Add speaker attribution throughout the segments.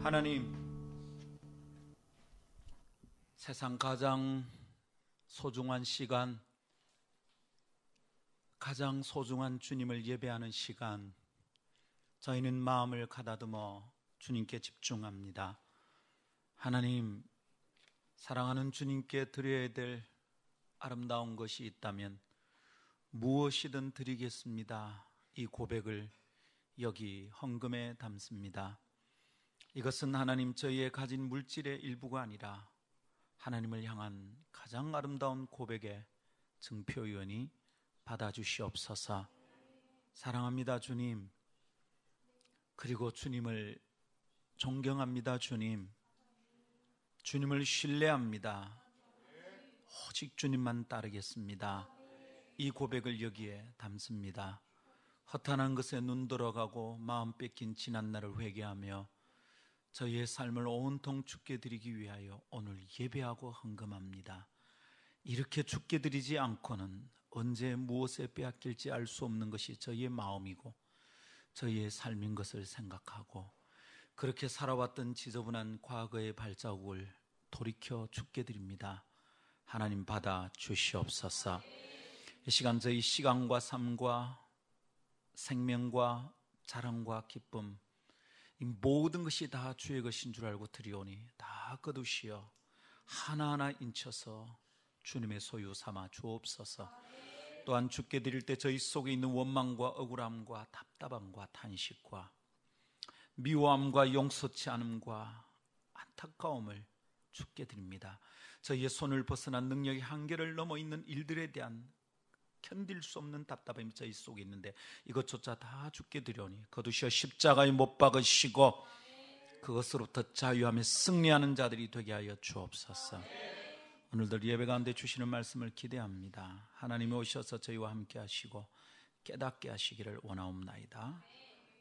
Speaker 1: 하나님, 세상 가장 소중한 시간, 가장 소중한 주님을 예배하는 시간, 저희는 마음을 가다듬어 주님께 집중합니다. 하나님, 사랑하는 주님께 드려야 될 아름다운 것이 있다면 무엇이든 드리겠습니다. 이 고백을 여기 헌금에 담습니다. 이것은 하나님 저희의 가진 물질의 일부가 아니라 하나님을 향한 가장 아름다운 고백의 증표위원이 받아주시옵소서. 사랑합니다 주님, 그리고 주님을 존경합니다 주님, 주님을 신뢰합니다. 오직 주님만 따르겠습니다. 이 고백을 여기에 담습니다. 허탄한 것에 눈 돌아가고 마음 뺏긴 지난날을 회개하며 저희의 삶을 온통 주께 드리기 위하여 오늘 예배하고 헌금합니다. 이렇게 주께 드리지 않고는 언제 무엇에 빼앗길지 알 수 없는 것이 저희의 마음이고 저희의 삶인 것을 생각하고 그렇게 살아왔던 지저분한 과거의 발자국을 돌이켜 주께 드립니다. 하나님 받아 주시옵소서. 이 시간 저희 시간과 삶과 생명과 자랑과 기쁨, 이 모든 것이 다 주의 것인 줄 알고 드리오니 다 거두시어 하나하나 인쳐서 주님의 소유 삼아 주옵소서. 또한 주께 드릴 때 저희 속에 있는 원망과 억울함과 답답함과 탄식과 미워함과 용서치 않음과 안타까움을 주께 드립니다. 저희의 손을 벗어난 능력의 한계를 넘어 있는 일들에 대한 견딜 수 없는 답답함이 저희 속에 있는데 이것조차 다 주께 드려오니 거두시어 십자가에 못 박으시고 그것으로부터 자유하며 승리하는 자들이 되게 하여 주옵소서. 오늘도 예배 가운데 주시는 말씀을 기대합니다. 하나님이 오셔서 저희와 함께 하시고 깨닫게 하시기를 원하옵나이다.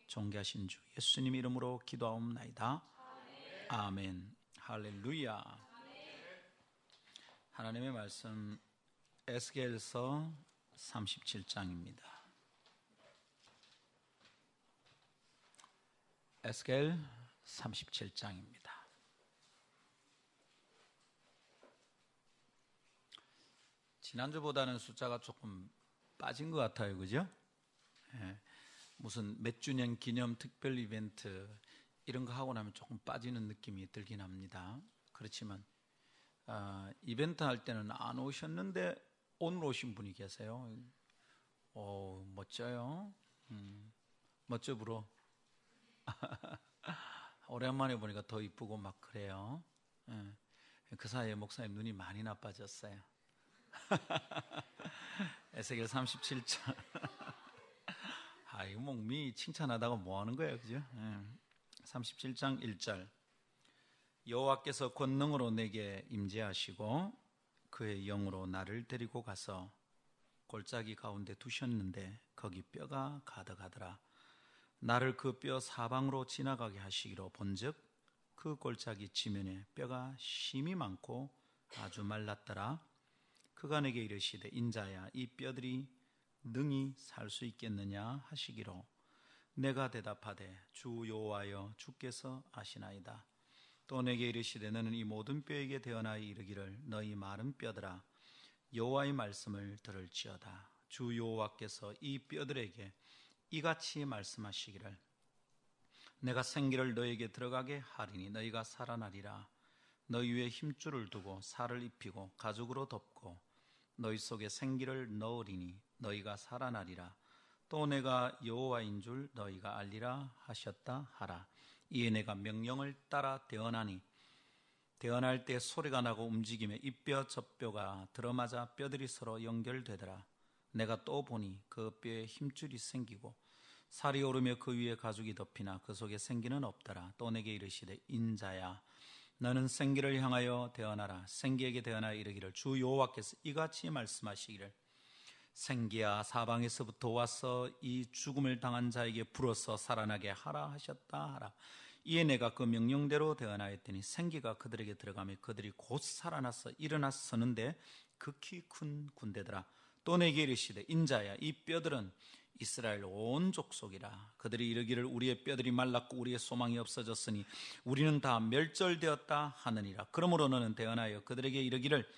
Speaker 1: 존귀하신 주 예수님 이름으로 기도하옵나이다. 아멘. 할렐루야. 하나님의 말씀 에스겔서 37장입니다. 에스겔 37장입니다. 지난주보다는 숫자가 조금 빠진 것 같아요, 그죠? 예, 무슨 몇 주년 기념 특별 이벤트 이런 거 하고 나면 조금 빠지는 느낌이 들긴 합니다. 그렇지만 이벤트 할 때는 안 오셨는데 오늘 오신 분이 계세요. 오, 멋져요. 멋져 불어. 오랜만에 보니까 더 이쁘고 막 그래요. 예. 그 사이에 목사님 눈이 많이 나빠졌어요. 에스겔 37장. 이거 목미 칭찬하다가 뭐 하는 거예요, 그죠? 37장 1절. 여호와께서 권능으로 내게 임재하시고 그의 영으로 나를 데리고 가서 골짜기 가운데 두셨는데 거기 뼈가 가득하더라. 나를 그 뼈 사방으로 지나가게 하시기로 본즉 그 골짜기 지면에 뼈가 심이 많고 아주 말랐더라. 그가 내게 이르시되 인자야 이 뼈들이 능히 살 수 있겠느냐 하시기로 내가 대답하되 주 여호와여 주께서 아시나이다. 또 내게 이르시되 너는 이 모든 뼈에게 대언하여 이르기를 너희 마른 뼈들아 여호와의 말씀을 들을지어다. 주 여호와께서 이 뼈들에게 이같이 말씀하시기를 내가 생기를 너에게 들어가게 하리니 너희가 살아나리라. 너희 위에 힘줄을 두고 살을 입히고 가죽으로 덮고 너희 속에 생기를 넣으리니 너희가 살아나리라. 또 내가 여호와인 줄 너희가 알리라 하셨다 하라. 이에 내가 명령을 따라 대언하니 대언할 때 소리가 나고 움직이며 이 뼈 저 뼈가 들어맞아 뼈들이 서로 연결되더라. 내가 또 보니 그 뼈에 힘줄이 생기고 살이 오르며 그 위에 가죽이 덮이나 그 속에 생기는 없더라. 또 내게 이르시되 인자야 너는 생기를 향하여 대언하라. 생기에게 대언하여 이르기를 주 여호와께서 이같이 말씀하시기를 생기야 사방에서부터 와서 이 죽음을 당한 자에게 불어서 살아나게 하라 하셨다 하라. 이에 내가 그 명령대로 대언하였더니 생기가 그들에게 들어가며 그들이 곧 살아나서 일어나 서는데 극히 큰 군대더라. 또 내게 이르시되 인자야 이 뼈들은 이스라엘 온 족속이라. 그들이 이르기를 우리의 뼈들이 말랐고 우리의 소망이 없어졌으니 우리는 다 멸절되었다 하느니라. 그러므로 너는 대언하여 그들에게 이르기를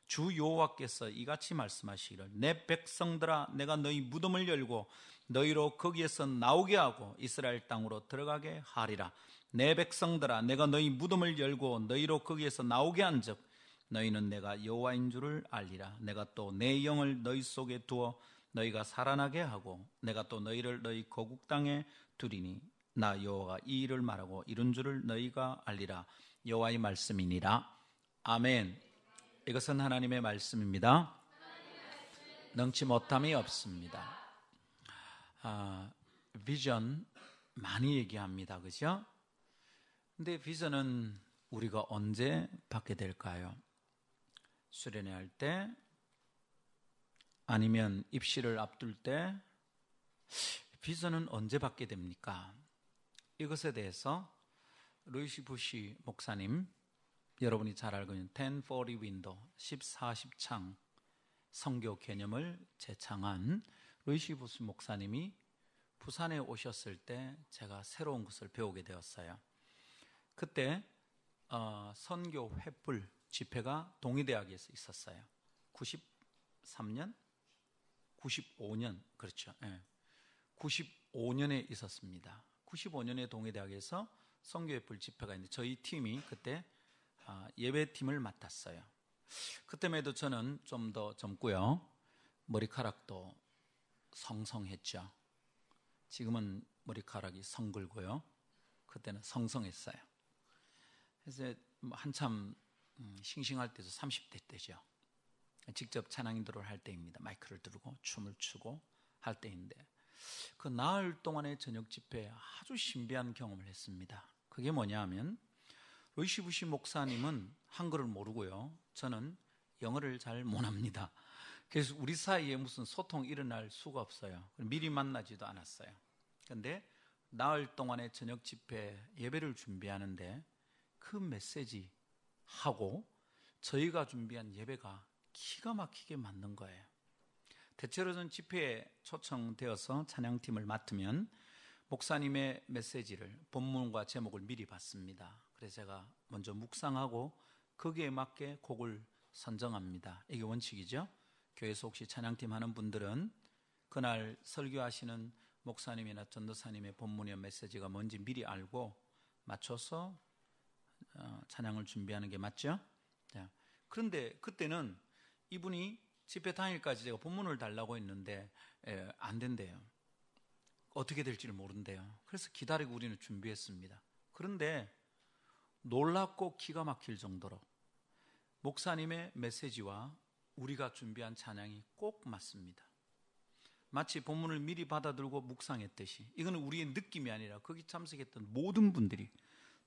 Speaker 1: 주 여호와께서 이같이 말씀하시기를 내 백성들아 내가 너희 무덤을 열고 너희로 거기에서 나오게 하고 이스라엘 땅으로 들어가게 하리라. 내 백성들아 내가 너희 무덤을 열고 너희로 거기에서 나오게 한즉 너희는 내가 여호와인 줄을 알리라. 내가 또 내 영을 너희 속에 두어 너희가 살아나게 하고 내가 또 너희를 너희 거국 땅에 두리니 나 여호와가 이 일을 말하고 이룬 줄을 너희가 알리라. 여호와의 말씀이니라. 아멘. 이것은 하나님의 말씀입니다. 능치 못함이 없습니다. 비전 많이 얘기합니다. 그죠? 근데 비전은 우리가 언제 받게 될까요? 수련회 할 때, 아니면 입시를 앞둘 때, 비전은 언제 받게 됩니까? 이것에 대해서 루이시 부시 목사님, 여러분이 잘 알고 있는 1040 윈도우 1040창 성교 개념을 제창한 루이시 부시 목사님이 부산에 오셨을 때 제가 새로운 것을 배우게 되었어요. 그때 선교 횃불 집회가 동의대학에서 있었어요. 93년? 95년, 그렇죠. 네. 95년에 있었습니다. 95년에 동의대학에서 선교 횃불 집회가 있는데 저희 팀이 그때 예배팀을 맡았어요. 그때만 해도 저는 좀 더 젊고요. 머리카락도 성성했죠. 지금은 머리카락이 성글고요. 그때는 성성했어요. 그래서 한참 싱싱할 때도 30대 때죠. 직접 찬양 인도를 할 때입니다. 마이크를 들고 춤을 추고 할 때인데 그 나흘 동안의 저녁 집회에 아주 신비한 경험을 했습니다. 그게 뭐냐 하면 루이시 부시 목사님은 한글을 모르고요. 저는 영어를 잘 못합니다. 그래서 우리 사이에 무슨 소통이 일어날 수가 없어요. 미리 만나지도 않았어요. 그런데 나흘 동안의 저녁 집회 예배를 준비하는데 그 메시지 하고 저희가 준비한 예배가 기가 막히게 맞는 거예요. 대체로 저는 집회에 초청되어서 찬양팀을 맡으면 목사님의 메시지를 본문과 제목을 미리 받습니다. 그래서 제가 먼저 묵상하고 거기에 맞게 곡을 선정합니다. 이게 원칙이죠. 교회에서 혹시 찬양팀 하는 분들은 그날 설교하시는 목사님이나 전도사님의 본문의 메시지가 뭔지 미리 알고 맞춰서 찬양을 준비하는 게 맞죠? 그런데 그때는 이분이 집회 당일까지 제가 본문을 달라고 했는데 안 된대요. 어떻게 될지를 모른대요. 그래서 기다리고 우리는 준비했습니다. 그런데 놀랍고 기가 막힐 정도로 목사님의 메시지와 우리가 준비한 찬양이 꼭 맞습니다. 마치 본문을 미리 받아들고 묵상했듯이 이거는 우리의 느낌이 아니라 거기 참석했던 모든 분들이,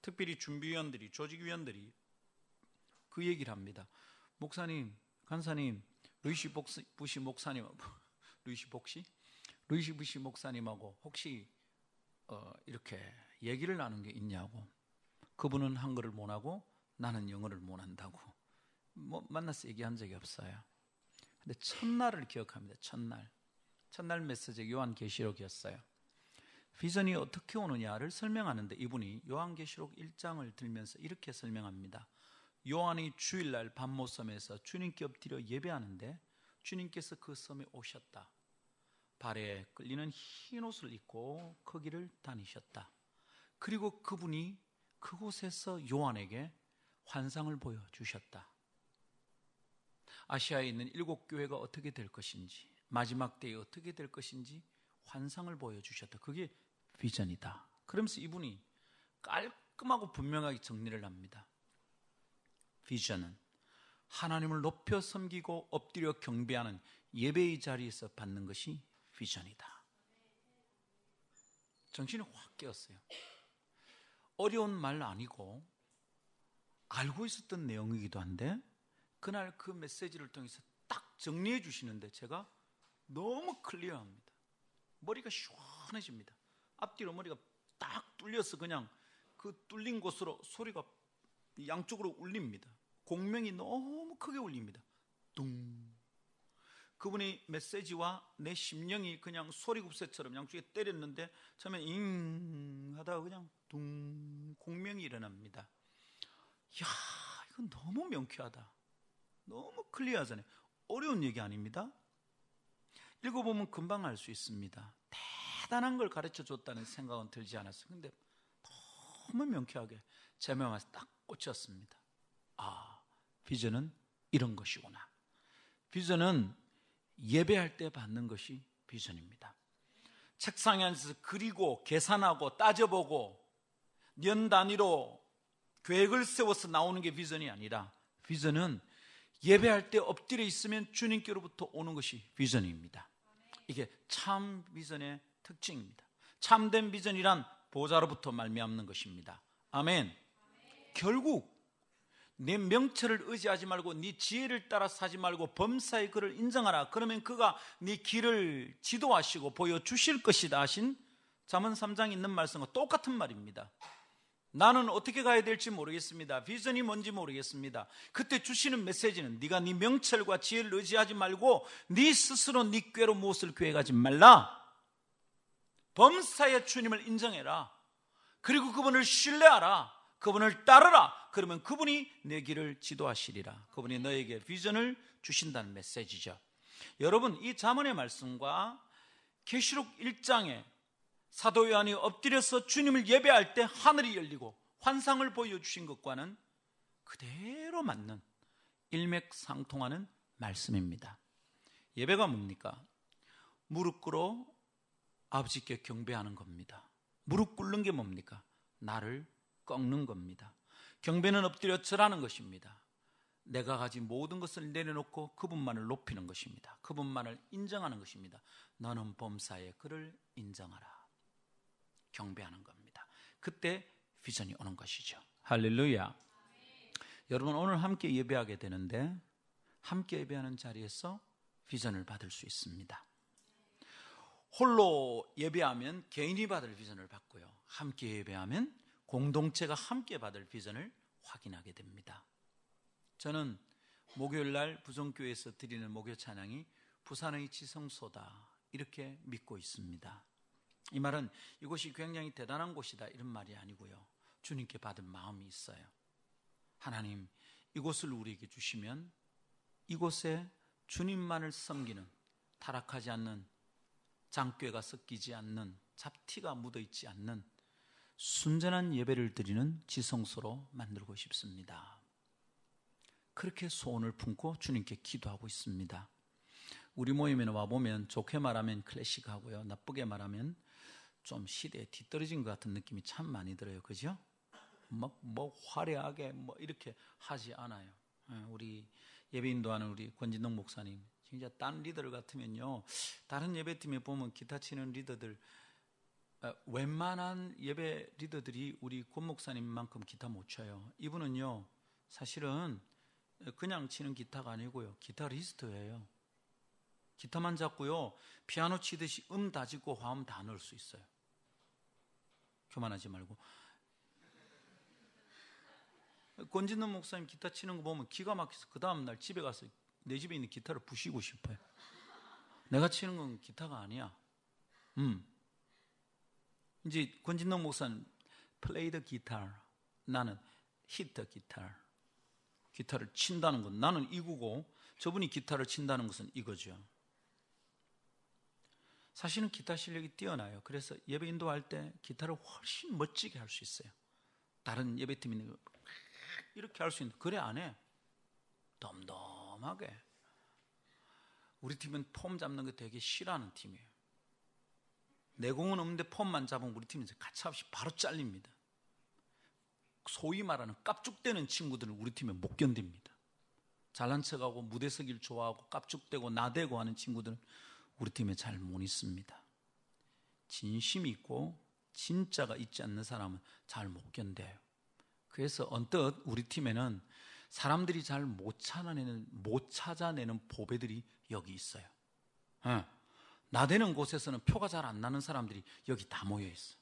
Speaker 1: 특별히 준비위원들이, 조직위원들이 그 얘기를 합니다. 목사님, 간사님, 루이시 부시 목사님, 루이시 부시 목사님하고 혹시 이렇게 얘기를 나눈 게 있냐고. 그분은 한글을 못하고 나는 영어를 못한다고. 만나서 얘기한 적이 없어요. 근데 첫날을 기억합니다. 첫날 메시지 요한계시록이었어요. 비전이 어떻게 오느냐를 설명하는데 이분이 요한계시록 1장을 들면서 이렇게 설명합니다. 요한이 주일날 밤모섬에서 주님께 엎드려 예배하는데 주님께서 그 섬에 오셨다. 발에 끌리는 흰 옷을 입고 거기를 다니셨다. 그리고 그분이 그곳에서 요한에게 환상을 보여주셨다. 아시아에 있는 7교회가 어떻게 될 것인지, 마지막 때에 어떻게 될 것인지 환상을 보여주셨다. 그게 비전이다. 그러면서 이분이 깔끔하고 분명하게 정리를 합니다. 비전은 하나님을 높여 섬기고 엎드려 경배하는 예배의 자리에서 받는 것이 비전이다. 정신이 확 깨었어요. 어려운 말 아니고 알고 있었던 내용이기도 한데 그날 그 메시지를 통해서 딱 정리해 주시는데 제가 너무 클리어합니다. 머리가 시원해집니다. 앞뒤로 머리가 딱 뚫려서 그냥 그 뚫린 곳으로 소리가 양쪽으로 울립니다. 공명이 너무 크게 울립니다. 둥. 그분의 메시지와 내 심령이 그냥 소리굽새처럼 양쪽에 때렸는데 처음에 잉 하다가 그냥 둥 공명이 일어납니다. 이야, 이건 너무 명쾌하다. 너무 클리어하잖아요. 어려운 얘기 아닙니다. 읽어보면 금방 알 수 있습니다. 대단한 걸 가르쳐 줬다는 생각은 들지 않았어요. 근데 너무 명쾌하게 제 마음에 딱 꽂혔습니다. 아, 비전은 이런 것이구나. 비전은 예배할 때 받는 것이 비전입니다. 책상에 앉아서 그리고 계산하고 따져보고 년 단위로 계획을 세워서 나오는 게 비전이 아니라, 비전은 예배할 때 엎드려 있으면 주님께로부터 오는 것이 비전입니다. 이게 참 비전의 특징입니다. 참된 비전이란 보좌로부터 말미암는 것입니다. 아멘. 결국 내 명철을 의지하지 말고 네 지혜를 따라 사지 말고 범사의 그를 인정하라. 그러면 그가 네 길을 지도하시고 보여주실 것이다 하신 잠언 3장에 있는 말씀과 똑같은 말입니다. 나는 어떻게 가야 될지 모르겠습니다. 비전이 뭔지 모르겠습니다. 그때 주시는 메시지는 네가 네 명철과 지혜를 의지하지 말고 네 스스로 네 꾀로 무엇을 계획하지 말라. 범사의 주님을 인정해라. 그리고 그분을 신뢰하라. 그분을 따르라. 그러면 그분이 내 길을 지도하시리라. 그분이 너에게 비전을 주신다는 메시지죠. 여러분, 이 잠언의 말씀과 계시록 1장에 사도 요한이 엎드려서 주님을 예배할 때 하늘이 열리고 환상을 보여주신 것과는 그대로 맞는 일맥상통하는 말씀입니다. 예배가 뭡니까? 무릎 꿇어 아버지께 경배하는 겁니다. 무릎 꿇는 게 뭡니까? 나를 꺾는 겁니다. 경배는 엎드려 절하는 것입니다. 내가 가진 모든 것을 내려놓고 그분만을 높이는 것입니다. 그분만을 인정하는 것입니다. 너는 범사에 그를 인정하라. 경배하는 겁니다. 그때 비전이 오는 것이죠. 할렐루야. 여러분, 오늘 함께 예배하게 되는데 함께 예배하는 자리에서 비전을 받을 수 있습니다. 홀로 예배하면 개인이 받을 비전을 받고요, 함께 예배하면 공동체가 함께 받을 비전을 확인하게 됩니다. 저는 목요일날 부정교회에서 드리는 목요 찬양이 부산의 지성소다 이렇게 믿고 있습니다. 이 말은 이곳이 굉장히 대단한 곳이다 이런 말이 아니고요, 주님께 받은 마음이 있어요. 하나님, 이곳을 우리에게 주시면 이곳에 주님만을 섬기는, 타락하지 않는, 장꾀가 섞이지 않는, 잡티가 묻어있지 않는 순전한 예배를 드리는 지성소로 만들고 싶습니다. 그렇게 소원을 품고 주님께 기도하고 있습니다. 우리 모임에 와보면 좋게 말하면 클래식하고요, 나쁘게 말하면 좀 시대에 뒤떨어진 것 같은 느낌이 참 많이 들어요. 그죠? 뭐 화려하게 뭐 이렇게 하지 않아요. 우리 예배 인도하는 우리 권진동 목사님, 진짜 딴 리더들 같으면요, 다른 예배팀에 보면 기타 치는 리더들, 웬만한 예배 리더들이 우리 권 목사님만큼 기타 못 쳐요. 이분은요, 사실은 그냥 치는 기타가 아니고요, 기타리스트예요. 기타만 잡고요, 피아노 치듯이 다지고 화음 다 넣을 수 있어요. 교만하지 말고. 권진동 목사님 기타 치는 거 보면 기가 막혀서 그 다음날 집에 가서 내 집에 있는 기타를 부시고 싶어요. 내가 치는 건 기타가 아니야. 이제 권진동 목사는 play the guitar, 나는 hit the guitar. 기타를 친다는 건 나는 이구고 저분이 기타를 친다는 것은 이거죠. 사실은 기타 실력이 뛰어나요. 그래서 예배 인도할 때 기타를 훨씬 멋지게 할 수 있어요. 다른 예배팀이 이렇게 할 수 있는데 그래 안 해. 덤덤하게. 우리 팀은 폼 잡는 거 되게 싫어하는 팀이에요. 내공은 없는데 폼만 잡으면 우리 팀은 가차없이 바로 잘립니다. 소위 말하는 깝죽대는 친구들은 우리 팀에 못 견딥니다. 잘난 척하고 무대 서기를 좋아하고 깝죽대고 나대고 하는 친구들은 우리 팀에 잘 못 있습니다. 진심이 있고 진짜가 있지 않는 사람은 잘 못 견뎌요. 그래서 언뜻 우리 팀에는 사람들이 잘 못 찾아내는 보배들이 여기 있어요. 나대는 곳에서는 표가 잘 안 나는 사람들이 여기 다 모여 있어.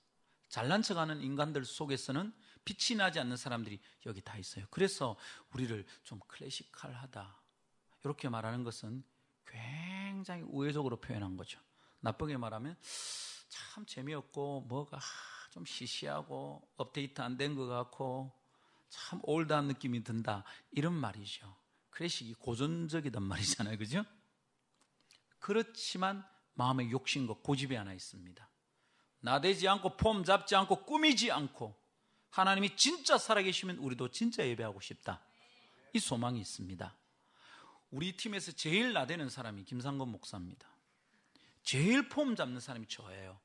Speaker 1: 잘난 척하는 인간들 속에서는 빛이 나지 않는 사람들이 여기 다 있어요. 그래서 우리를 좀 클래시컬하다 이렇게 말하는 것은 굉장히 우회적으로 표현한 거죠. 나쁘게 말하면 참 재미없고 뭐가 좀 시시하고 업데이트 안 된 것 같고 참 올드한 느낌이 든다, 이런 말이죠. 클래식이 고전적이단 말이잖아요, 그죠? 그렇지만 마음의 욕심과 고집이 하나 있습니다. 나대지 않고 폼 잡지 않고 꾸미지 않고 하나님이 진짜 살아계시면 우리도 진짜 예배하고 싶다, 이 소망이 있습니다. 우리 팀에서 제일 나대는 사람이 김상건 목사입니다. 제일 폼 잡는 사람이 저예요.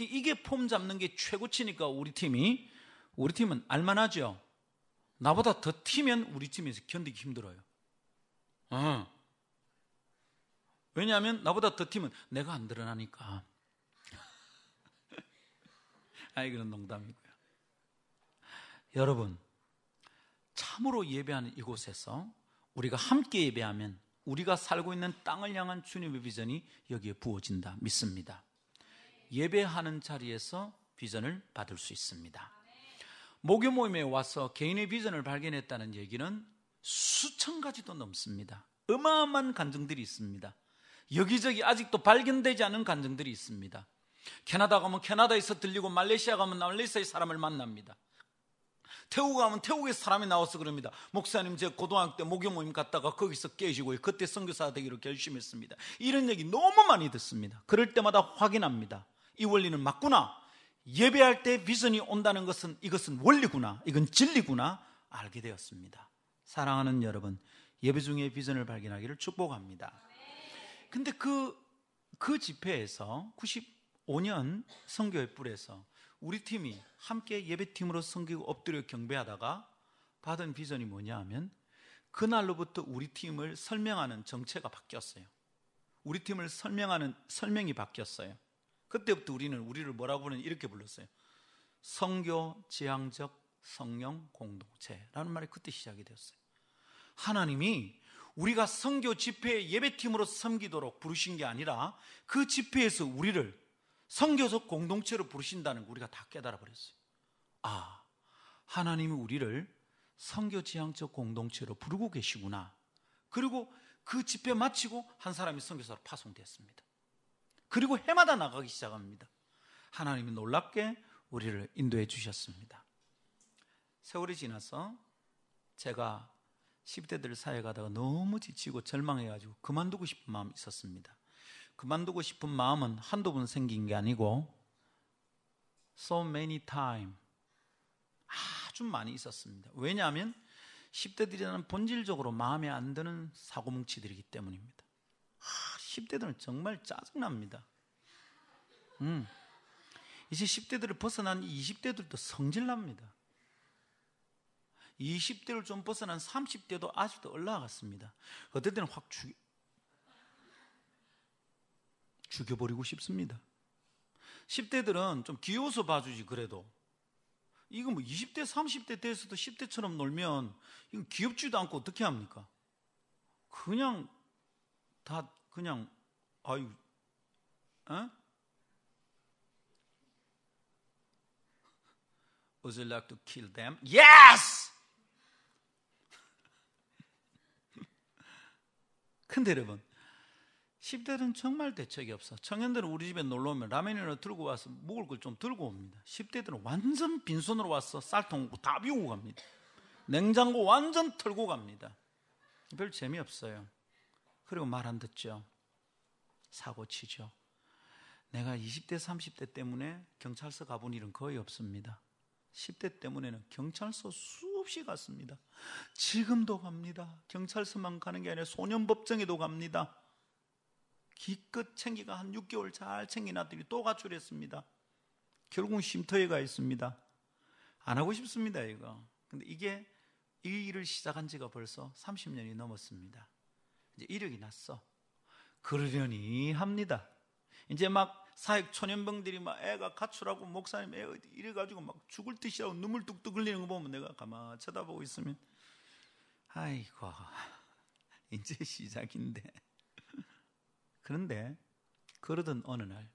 Speaker 1: 이게 폼 잡는 게 최고치니까 우리 팀은 알만하죠. 나보다 더 튀면 우리 팀에서 견디기 힘들어요. 왜냐하면 나보다 더 튀면 내가 안 드러나니까. 이건 농담이고요. 여러분, 참으로 예배하는 이곳에서 우리가 함께 예배하면 우리가 살고 있는 땅을 향한 주님의 비전이 여기에 부어진다 믿습니다. 예배하는 자리에서 비전을 받을 수 있습니다. 목요 모임에 와서 개인의 비전을 발견했다는 얘기는 수천 가지도 넘습니다. 어마어마한 간증들이 있습니다. 여기저기 아직도 발견되지 않은 간증들이 있습니다. 캐나다 가면 캐나다에서 들리고, 말레이시아 가면 말레이시아의 사람을 만납니다. 태국 가면 태국의 사람이 나와서 그럽니다. 목사님, 제가 고등학교 때 목요 모임 갔다가 거기서 깨지고 그때 선교사 되기로 결심했습니다. 이런 얘기 너무 많이 듣습니다. 그럴 때마다 확인합니다. 이 원리는 맞구나. 예배할 때 비전이 온다는 것은 이것은 원리구나, 이건 진리구나 알게 되었습니다. 사랑하는 여러분, 예배 중에 비전을 발견하기를 축복합니다. 근데 그 집회에서 95년 선교의 뿔에서 우리 팀이 함께 예배팀으로 섬기고 엎드려 경배하다가 받은 비전이 뭐냐 하면, 그날로부터 우리 팀을 설명하는 정체가 바뀌었어요. 우리 팀을 설명하는 설명이 바뀌었어요. 그때부터 우리는 우리를 뭐라고 부르는, 이렇게 불렀어요. 선교 지향적 성령 공동체라는 말이 그때 시작이 되었어요. 하나님이 우리가 선교 집회 예배팀으로 섬기도록 부르신 게 아니라 그 집회에서 우리를 선교적 공동체로 부르신다는 거 우리가 다 깨달아 버렸어요. 하나님이 우리를 선교 지향적 공동체로 부르고 계시구나. 그리고 그 집회 마치고 한 사람이 선교사로 파송됐습니다. 그리고 해마다 나가기 시작합니다. 하나님이 놀랍게 우리를 인도해 주셨습니다. 세월이 지나서 제가 10대들 사이에 가다가 너무 지치고 절망해가지고 그만두고 싶은 마음이 있었습니다. 그만두고 싶은 마음은 한두 번 생긴 게 아니고 so many time, 아주 많이 있었습니다. 왜냐하면 10대들이라는 본질적으로 마음에 안 드는 사고뭉치들이기 때문입니다. 10대들은 정말 짜증납니다. 이제 10대들을 벗어난 20대들도 성질납니다. 20대를 좀 벗어난 30대도 아직도 올라갔습니다. 어떨 때는 확 죽여버리고 싶습니다. 10대들은 좀 귀여워서 봐주지. 그래도 이거 뭐 20대 30대 돼서도 10대처럼 놀면 이건 귀엽지도 않고 어떻게 합니까? 그냥 다 그냥 아유, Would you like to kill them? Yes! 근데 여러분, 10대들은 정말 대책이 없어. 청년들은 우리 집에 놀러 오면 라면이나 들고 와서 먹을 걸 좀 들고 옵니다. 10대들은 완전 빈손으로 와서 쌀통 다 비우고 갑니다. 냉장고 완전 털고 갑니다. 별 재미없어요. 그리고 말 안 듣죠. 사고 치죠. 내가 20대 30대 때문에 경찰서 가본 일은 거의 없습니다. 10대 때문에는 경찰서 수없이 갔습니다. 지금도 갑니다. 경찰서만 가는 게 아니라 소년법정에도 갑니다. 기껏 챙기가 한 6개월 잘 챙겨놨더니 또 가출했습니다. 결국은 쉼터에 가 있습니다. 안 하고 싶습니다, 이거. 근데 이 일을 시작한 지가 벌써 30년이 넘었습니다. 이제 이력이 났어. 그러려니 합니다. 이제 막 사역 초년병들이 막 애가 가출하고 목사님 애 이래가지고 막 죽을 듯이 하고 눈물 뚝뚝 흘리는 거 보면 내가 가만히 쳐다보고 있으면 아이고, 이제 시작인데. 그런데 그러던 어느 날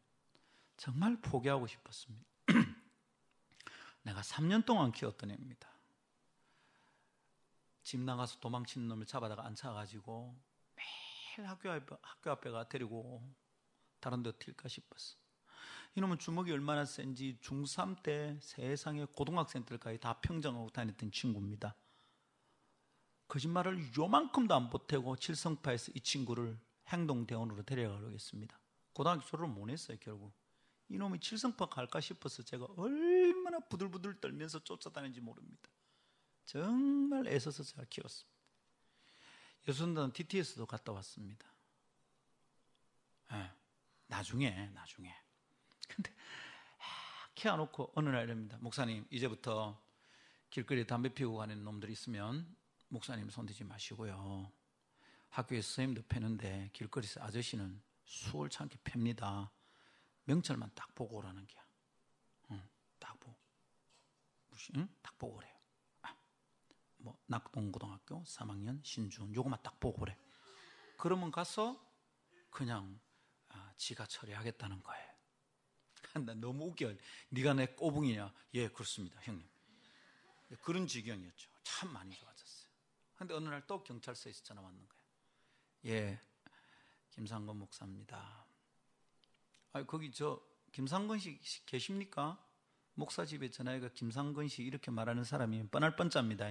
Speaker 1: 정말 포기하고 싶었습니다. 내가 3년 동안 키웠던 애입니다. 집 나가서 도망치는 놈을 잡아다가 앉혀가지고 매일 학교 앞에가 데리고 다른 데 튈까 싶었어. 이놈은 주먹이 얼마나 센지 중3 때 세상에 고등학생들까지 다 평정하고 다녔던 친구입니다. 거짓말을 요만큼도 안 보태고 칠성파에서 이 친구를 행동대원으로 데려가려겠습니다. 고등학교 졸업을 못 했어요. 결국 이놈이 칠성파 갈까 싶어서 제가 얼마나 부들부들 떨면서 쫓아다니는지 모릅니다. 정말 애써서 제가 키웠습니다. 여순단 DTS도 갔다 왔습니다. 네, 나중에 근데 키워놓고 어느 날 이럽니다. 목사님, 이제부터 길거리에 담배 피우고 가는 놈들이 있으면 목사님 손대지 마시고요. 학교에서 선생님도 패는데 길거리에서 아저씨는 수월찮게 팹니다. 명찰만 딱 보고 오라는 게야. 딱 보고. 딱 보고 오래요. 뭐 낙동고등학교 3학년 신준 요거만 딱 보고 그래. 그러면 가서 그냥 지가 처리하겠다는 거예요. 나 너무 웃겨. 네가 내 꼬붕이냐? 예, 그렇습니다, 형님. 그런 지경이었죠. 참 많이 좋아졌어요. 근데 어느 날 또 경찰서에서 전화 왔는 거예요. 예, 김상건 목사입니다. 거기 김상건 씨 계십니까? 목사 집에 전화해가 김상건 씨 이렇게 말하는 사람이 뻔할 뻔짜입니다.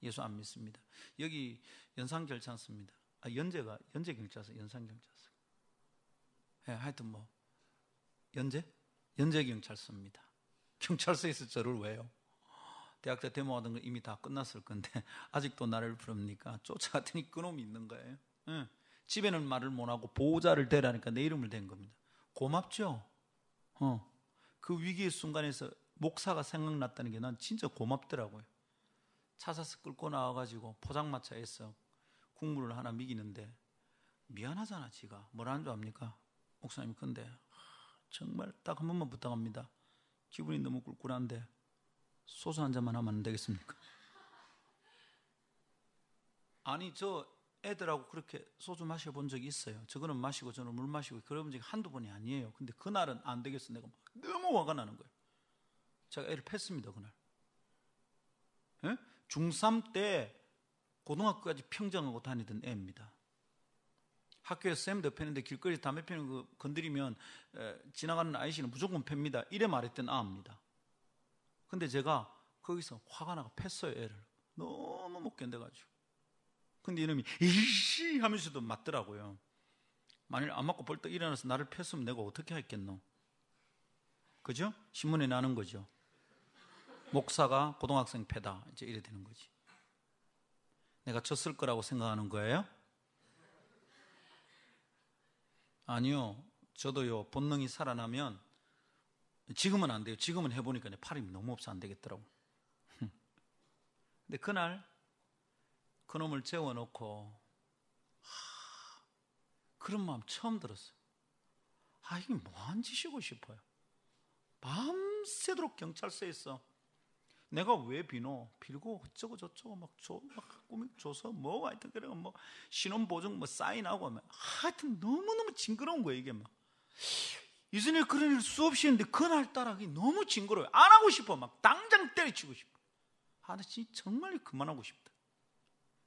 Speaker 1: 예수 안 믿습니다. 여기 연산경찰서입니다. 연제경찰서, 연산경찰서. 예, 하여튼 뭐 연제경찰서입니다. 경찰서에서 저를 왜요? 대학 때 데모하던 거 이미 다 끝났을 건데 아직도 나를 부릅니까? 쫓아갔더니 그놈이 있는 거예요. 예. 집에는 말을 못하고 보호자를 대라니까 내 이름을 댄 겁니다. 고맙죠? 그 위기의 순간에서 목사가 생각났다는 게 난 진짜 고맙더라고요. 차 사서 끌고 나와가지고 포장마차에서 국물을 하나 먹이는데 미안하잖아. 지가 뭐라는 줄 압니까? 목사님, 근데 정말 딱 한 번만 부탁합니다. 기분이 너무 꿀꿀한데 소주 한 잔만 하면 안 되겠습니까? 아니, 저 애들하고 그렇게 소주 마셔본 적이 있어요. 저거는 마시고 저는 물 마시고 그런 적이 한두 번이 아니에요. 근데 그날은 안 되겠어. 내가 너무 화가 나는 거예요. 제가 애를 팼습니다. 그날. 예? 중3 때 고등학교까지 평정하고 다니던 애입니다. 학교에서 쌤도 팼는데 길거리에서 담배 피우는 거 건드리면 지나가는 아이씨는 무조건 팹니다. 이래 말했던 아입니다. 근데 제가 거기서 화가 나가 팼어요. 애를. 너무 못 견뎌가지고. 근데 이놈이 이씨 하면서도 맞더라고요. 만일 안 맞고 벌떡 일어나서 나를 팼으면 내가 어떻게 했겠노? 그죠? 신문에 나는 거죠. 목사가 고등학생 패다. 이제 이래 되는 거지. 내가 졌을 거라고 생각하는 거예요? 아니요. 저도요, 본능이 살아나면 지금은 안 돼요. 지금은 해보니까 팔이 너무 없어 안 되겠더라고. 근데 그날 그놈을 재워놓고 그런 마음 처음 들었어요. 이게 뭐한 짓이고 싶어요. 밤새도록 경찰서에서 내가 왜 빌고 어쩌고 저쩌고 막 꾸미 줘서 뭐 하여튼 그래 뭐 신원보증 뭐 사인하고 막 하여튼 너무너무 징그러운 거예요. 이게 막 이전에 그런 일 수없이 했는데 그날따라 너무 징그러워요. 안 하고 싶어. 막 당장 때려치고 싶어. 나 진짜 정말 그만하고 싶다.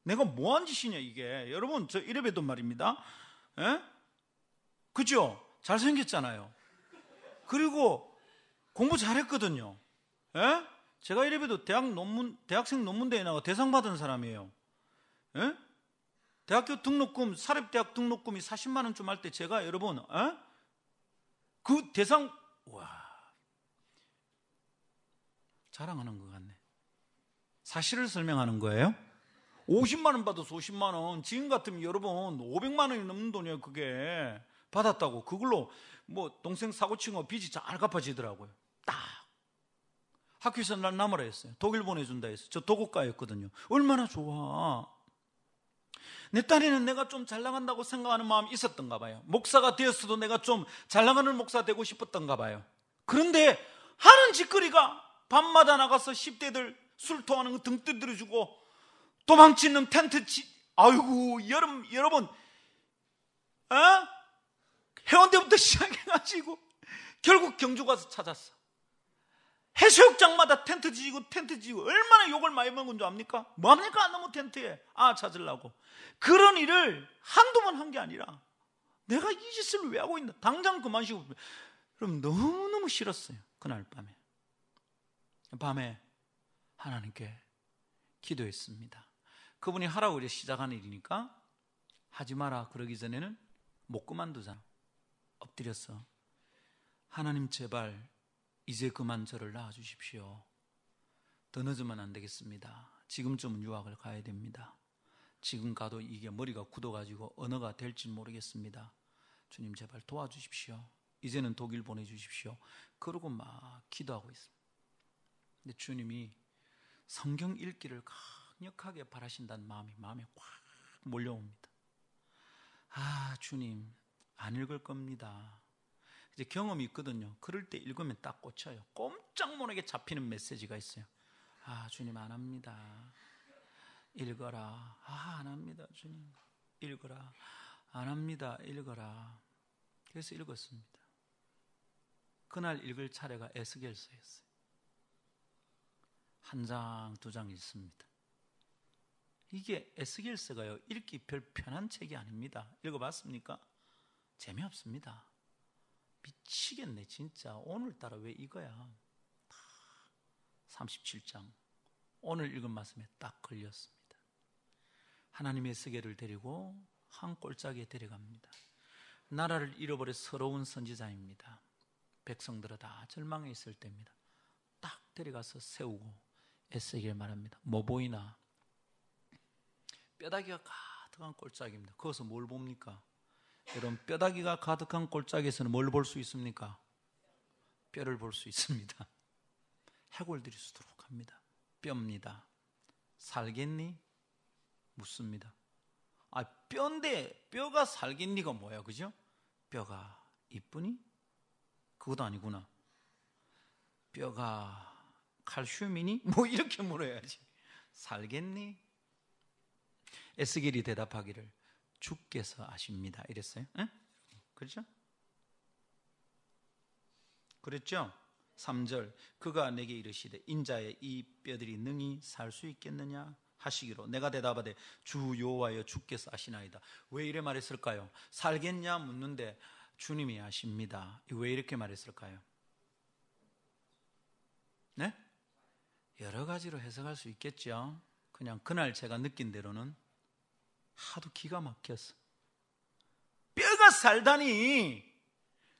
Speaker 1: 내가 뭐한 짓이냐 이게. 여러분, 저 이래봬도 말입니다. 에? 그죠? 잘생겼잖아요. 그리고 공부 잘했거든요. 에? 제가 이래봬도 대학생 논문대회 나가 대상 받은 사람이에요. 에? 대학교 등록금, 사립대학 등록금이 40만 원쯤 할 때 제가 여러분, 그 대상, 와, 자랑하는 것 같네. 사실을 설명하는 거예요. 50만 원 받아서 50만 원. 지금 같으면 여러분 500만 원이 넘는 돈이에요. 그게 받았다고. 그걸로 뭐 동생 사고 친 거 빚이 잘 갚아지더라고요. 딱 학교에서 날 남으라 했어요. 독일 보내준다 했어요. 저 도곡가였거든요. 얼마나 좋아. 내 딸에는 내가 좀 잘 나간다고 생각하는 마음이 있었던가 봐요. 목사가 되었어도 내가 좀 잘 나가는 목사 되고 싶었던가 봐요. 그런데 하는 짓거리가 밤마다 나가서 10대들 술 토하는 거 등 두드려주고 도망치는 텐트 아이고 여러분 해운대부터 시작해가지고 결국 경주 가서 찾았어. 해수욕장마다 텐트 지고 얼마나 욕을 많이 먹은 줄 압니까? 뭐합니까? 너무 텐트에 찾으려고. 그런 일을 한두 번 한 게 아니라 내가 이 짓을 왜 하고 있나? 당장 그만 쉬고. 그럼 너무너무 싫었어요. 그날 밤에 하나님께 기도했습니다. 그분이 하라고 그래 시작한 일이니까 하지 마라 그러기 전에는 못 그만두잖아. 엎드렸어. 하나님 제발 이제 그만 저를 낳아주십시오. 더 늦으면 안 되겠습니다. 지금쯤은 유학을 가야 됩니다. 지금 가도 이게 머리가 굳어가지고 언어가 될지 모르겠습니다. 주님 제발 도와주십시오. 이제는 독일 보내주십시오. 그러고 막 기도하고 있습니다. 근데 주님이 성경 읽기를 강력하게 바라신다는 마음이 마음에 꽉 몰려옵니다. 주님 안 읽을 겁니다. 이제 경험이 있거든요. 그럴 때 읽으면 딱 꽂혀요. 꼼짝 모르게 잡히는 메시지가 있어요. 주님 안 합니다. 읽어라. 안 합니다. 주님 읽어라. 안 합니다. 읽어라. 그래서 읽었습니다. 그날 읽을 차례가 에스겔서였어요. 한 장, 두 장 읽습니다. 이게 에스겔서가요, 읽기 별 편한 책이 아닙니다. 읽어봤습니까? 재미없습니다. 미치겠네 진짜. 오늘따라 왜 이거야. 37장 오늘 읽은 말씀에 딱 걸렸습니다. 하나님의 에스겔을 데리고 한 골짜기에 데려갑니다. 나라를 잃어버려 서러운 선지자입니다. 백성들은 다 절망해 있을 때입니다. 딱 데려가서 세우고 에스겔 말합니다. 뭐 보이나? 뼈다귀가 가득한 골짜기입니다. 거기서 뭘 봅니까? 여러분, 뼈다귀가 가득한 골짜기에서는 뭘 볼 수 있습니까? 뼈를 볼 수 있습니다. 해골들이 수두룩합니다. 뼈입니다. 살겠니? 묻습니다. 뼈인데 뼈가 살겠니가 뭐야, 그죠? 뼈가 이쁘니? 그것도 아니구나. 뼈가 칼슘이니? 뭐 이렇게 물어야지. 살겠니? 에스겔이 대답하기를 주께서 아십니다. 이랬어요. 에? 그렇죠? 그랬죠? 3절 그가 내게 이르시되 인자의 이 뼈들이 능히 살 수 있겠느냐 하시기로 내가 대답하되 주 여호와여 주께서 아시나이다. 왜 이래 말했을까요? 살겠냐 묻는데 주님이 아십니다. 왜 이렇게 말했을까요? 네? 여러 가지로 해석할 수 있겠죠. 그냥 그날 제가 느낀 대로는 하도 기가 막혔어. 뼈가 살다니.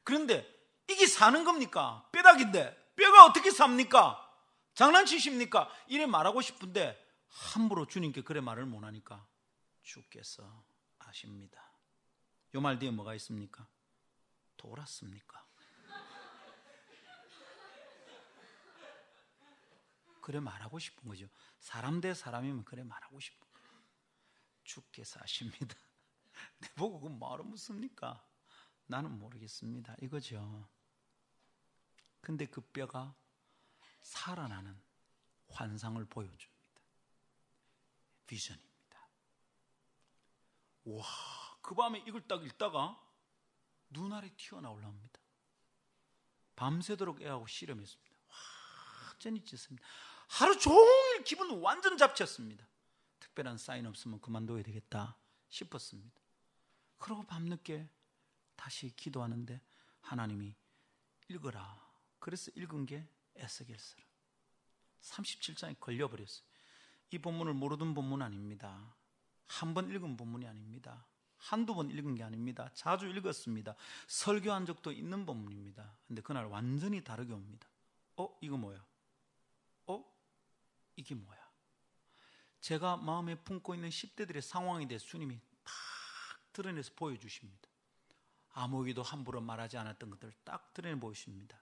Speaker 1: 그런데 이게 사는 겁니까? 뼈다귀인데 뼈가 어떻게 삽니까? 장난치십니까? 이래 말하고 싶은데 함부로 주님께 그래 말을 못하니까 주께서 아십니다. 요 말 뒤에 뭐가 있습니까? 돌았습니까? 그래 말하고 싶은 거죠. 사람 대 사람이면 그래 말하고 싶은 거예요. 주께서 아십니다. 내보고 그 말은 묻습니까? 나는 모르겠습니다. 이거죠. 근데 그 뼈가 살아나는 환상을 보여줍니다. 비전입니다. 와, 그 밤에 이걸 딱 읽다가 눈알이 튀어나올랍니다. 밤새도록 애하고 씨름했습니다. 완전히 찢습니다. 하루 종일 기분 완전 잡쳤습니다. 특별한 사인 없으면 그만둬야 되겠다 싶었습니다. 그러고 밤늦게 다시 기도하는데 하나님이 읽어라. 그래서 읽은 게 에스겔서라. 37장에 걸려버렸어요. 이 본문을 모르던 본문 아닙니다. 한 번 읽은 본문이 아닙니다. 한두 번 읽은 게 아닙니다. 자주 읽었습니다. 설교한 적도 있는 본문입니다. 근데 그날 완전히 다르게 옵니다. 이거 뭐야? 이게 뭐야? 제가 마음에 품고 있는 10대들의 상황에 대해서 주님이 딱 드러내서 보여주십니다. 아무에게도 함부로 말하지 않았던 것들을 딱 드러내 보이십니다.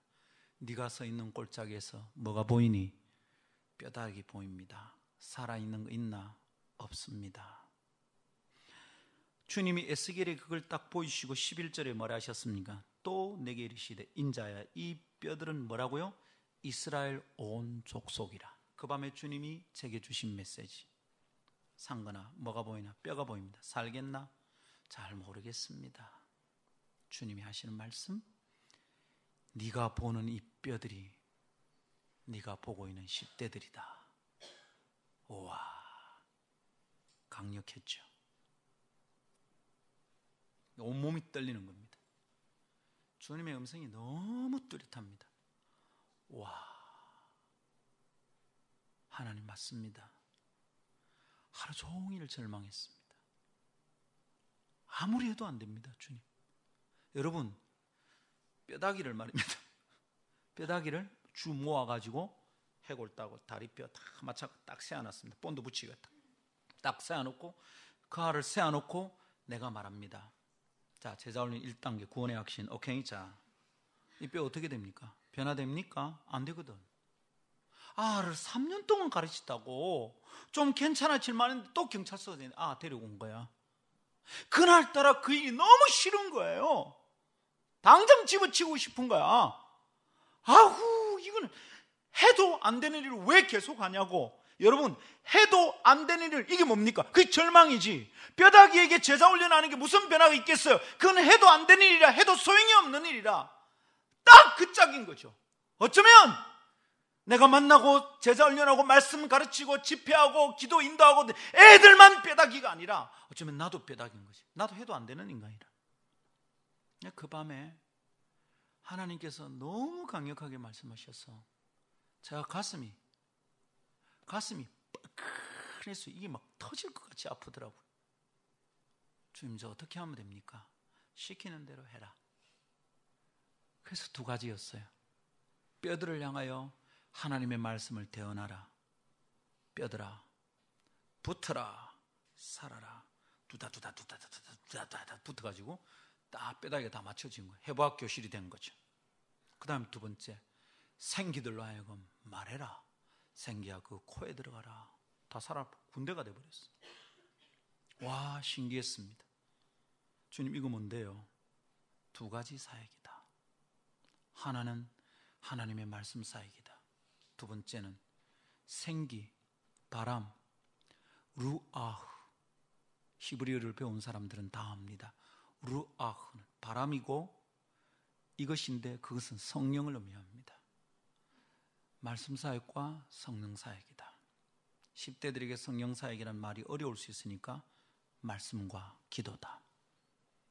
Speaker 1: 네가 서 있는 골짜기에서 뭐가 보이니? 뼈다귀 보입니다. 살아있는 거 있나? 없습니다. 주님이 에스겔에 그걸 딱 보이시고 11절에 뭐라 하셨습니까? 또 내게 이르시되 인자야 이 뼈들은 뭐라고요? 이스라엘 온 족속이라. 그 밤에 주님이 제게 주신 메시지. 상거나 뭐가 보이나? 뼈가 보입니다. 살겠나? 잘 모르겠습니다. 주님이 하시는 말씀, 네가 보는 이 뼈들이 네가 보고 있는 10대들이다. 우와, 강력했죠. 온몸이 떨리는 겁니다. 주님의 음성이 너무 뚜렷합니다. 와, 하나님 맞습니다. 하루 종일 절망했습니다. 아무리 해도 안 됩니다. 주님, 여러분, 뼈다귀를 말입니다. 뼈다귀를 주 모아가지고 해골 따고 다리뼈 다 마차 딱 세워놨습니다. 본드 붙이고 딱 세워놓고 그 알을 세워놓고 내가 말합니다. 자, 제자훈련 1단계 구원의 확신. 오케이. 자, 이 뼈 어떻게 됩니까? 변화됩니까? 안 되거든. 알을 3년 동안 가르치다고 좀 괜찮아질 만한데 또 경찰서가 데리고 온 거야. 그날따라 그 일이 너무 싫은 거예요. 당장 집어치우고 싶은 거야. 아우, 이거는 해도 안 되는 일을 왜 계속 하냐고. 여러분, 해도 안 되는 일을, 이게 뭡니까? 그게 절망이지. 뼈다귀에게 제자 훈련하는 게 무슨 변화가 있겠어요? 그건 해도 안 되는 일이라, 해도 소용이 없는 일이라. 딱 그 짝인 거죠. 어쩌면 내가 만나고 제자 훈련하고 말씀 가르치고 집회하고 기도 인도하고 애들만 뼈다귀가 아니라 어쩌면 나도 뼈다귀인 거지. 나도 해도 안 되는 인간이라. 그 밤에 하나님께서 너무 강력하게 말씀하셔서 제가 가슴이 뻐근해서 이게 막 터질 것 같이 아프더라고요. 주님, 저 어떻게 하면 됩니까? 시키는 대로 해라. 그래서 2가지였어요. 뼈들을 향하여 하나님의 말씀을 대언하라. 뼈들아, 붙어라, 살아라. 두다두다 붙어가지고 딱 뼈다귀가 다 맞춰진 거예요. 해부학 교실이 된 거죠. 그 다음 2번째, 생기들로 하여금 말해라. 생기야, 그 코에 들어가라. 다 살아 군대가 돼버렸어. 와, 신기했습니다. 주님, 이거 뭔데요? 2가지 사역이다. 하나는 하나님의 말씀 사역이다. 2번째는 생기, 바람, 루아흐. 히브리어를 배운 사람들은 다 압니다. 루아흐는 바람이고 이것인데 그것은 성령을 의미합니다. 말씀 사역과 성령 사역이다. 10대들에게 성령 사역이라는 말이 어려울 수 있으니까 말씀과 기도다.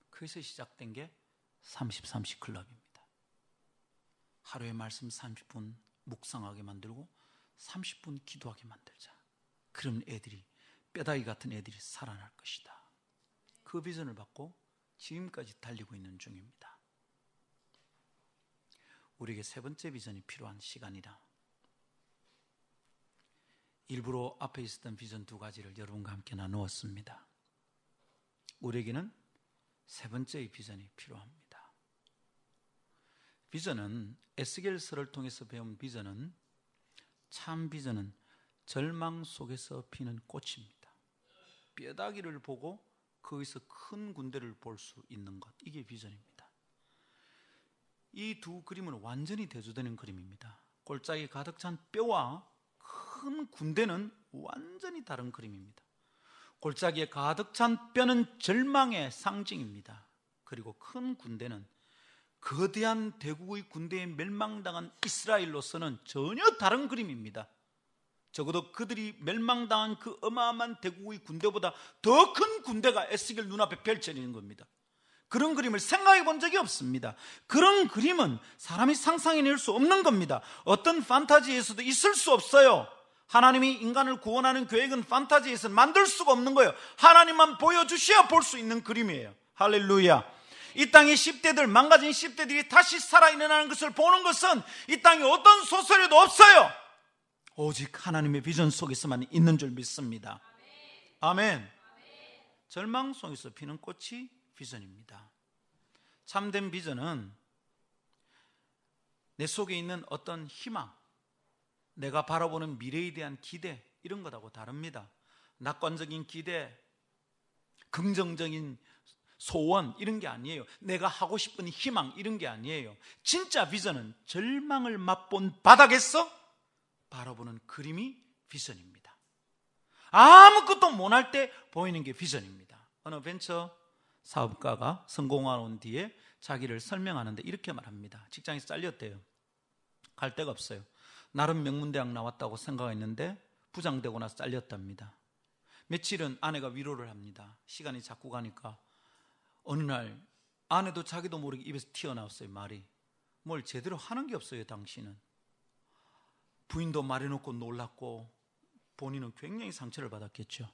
Speaker 1: 그래서 시작된 게 30-30 클럽입니다. 하루에 말씀 30분 묵상하게 만들고 30분 기도하게 만들자. 그럼 애들이, 뼈다귀 같은 애들이 살아날 것이다. 그 비전을 받고 지금까지 달리고 있는 중입니다. 우리에게 3번째 비전이 필요한 시간이라 일부러 앞에 있었던 비전 2가지를 여러분과 함께 나누었습니다. 우리에게는 3번째의 비전이 필요합니다. 비전은, 에스겔서를 통해서 배운 비전은, 참 비전은 절망 속에서 피는 꽃입니다. 뼈다귀를 보고 거기서 큰 군대를 볼 수 있는 것, 이게 비전입니다. 이 2 그림은 완전히 대조되는 그림입니다. 골짜기 가득 찬 뼈와 큰 군대는 완전히 다른 그림입니다. 골짜기에 가득 찬 뼈는 절망의 상징입니다. 그리고 큰 군대는 거대한 대국의 군대에 멸망당한 이스라엘로서는 전혀 다른 그림입니다. 적어도 그들이 멸망당한 그 어마어마한 대국의 군대보다 더 큰 군대가 에스겔 눈앞에 펼쳐지는 겁니다. 그런 그림을 생각해 본 적이 없습니다. 그런 그림은 사람이 상상해낼 수 없는 겁니다. 어떤 판타지에서도 있을 수 없어요. 하나님이 인간을 구원하는 계획은 판타지에서는 만들 수가 없는 거예요. 하나님만 보여주셔야 볼 수 있는 그림이에요. 할렐루야. 이 땅의 10대들, 망가진 10대들이 다시 살아 일어나는 것을 보는 것은 이 땅에 어떤 소설에도 없어요. 오직 하나님의 비전 속에서만 있는 줄 믿습니다. 아멘. 절망 속에서 피는 꽃이 비전입니다. 참된 비전은 내 속에 있는 어떤 희망, 내가 바라보는 미래에 대한 기대, 이런 것하고 다릅니다. 낙관적인 기대, 긍정적인 소원, 이런 게 아니에요. 내가 하고 싶은 희망, 이런 게 아니에요. 진짜 비전은 절망을 맛본 바닥에서 바라보는 그림이 비전입니다. 아무것도 못할 때 보이는 게 비전입니다. 어느 벤처 사업가가 성공한 뒤에 자기를 설명하는데 이렇게 말합니다. 직장에서 잘렸대요. 갈 데가 없어요. 나름 명문대학 나왔다고 생각했는데 부장되고 나서 잘렸답니다. 며칠은 아내가 위로를 합니다. 시간이 자꾸 가니까 어느 날 아내도 자기도 모르게 입에서 튀어나왔어요. 말이. 뭘 제대로 하는 게 없어요. 당신은. 부인도 말해놓고 놀랐고 본인은 굉장히 상처를 받았겠죠.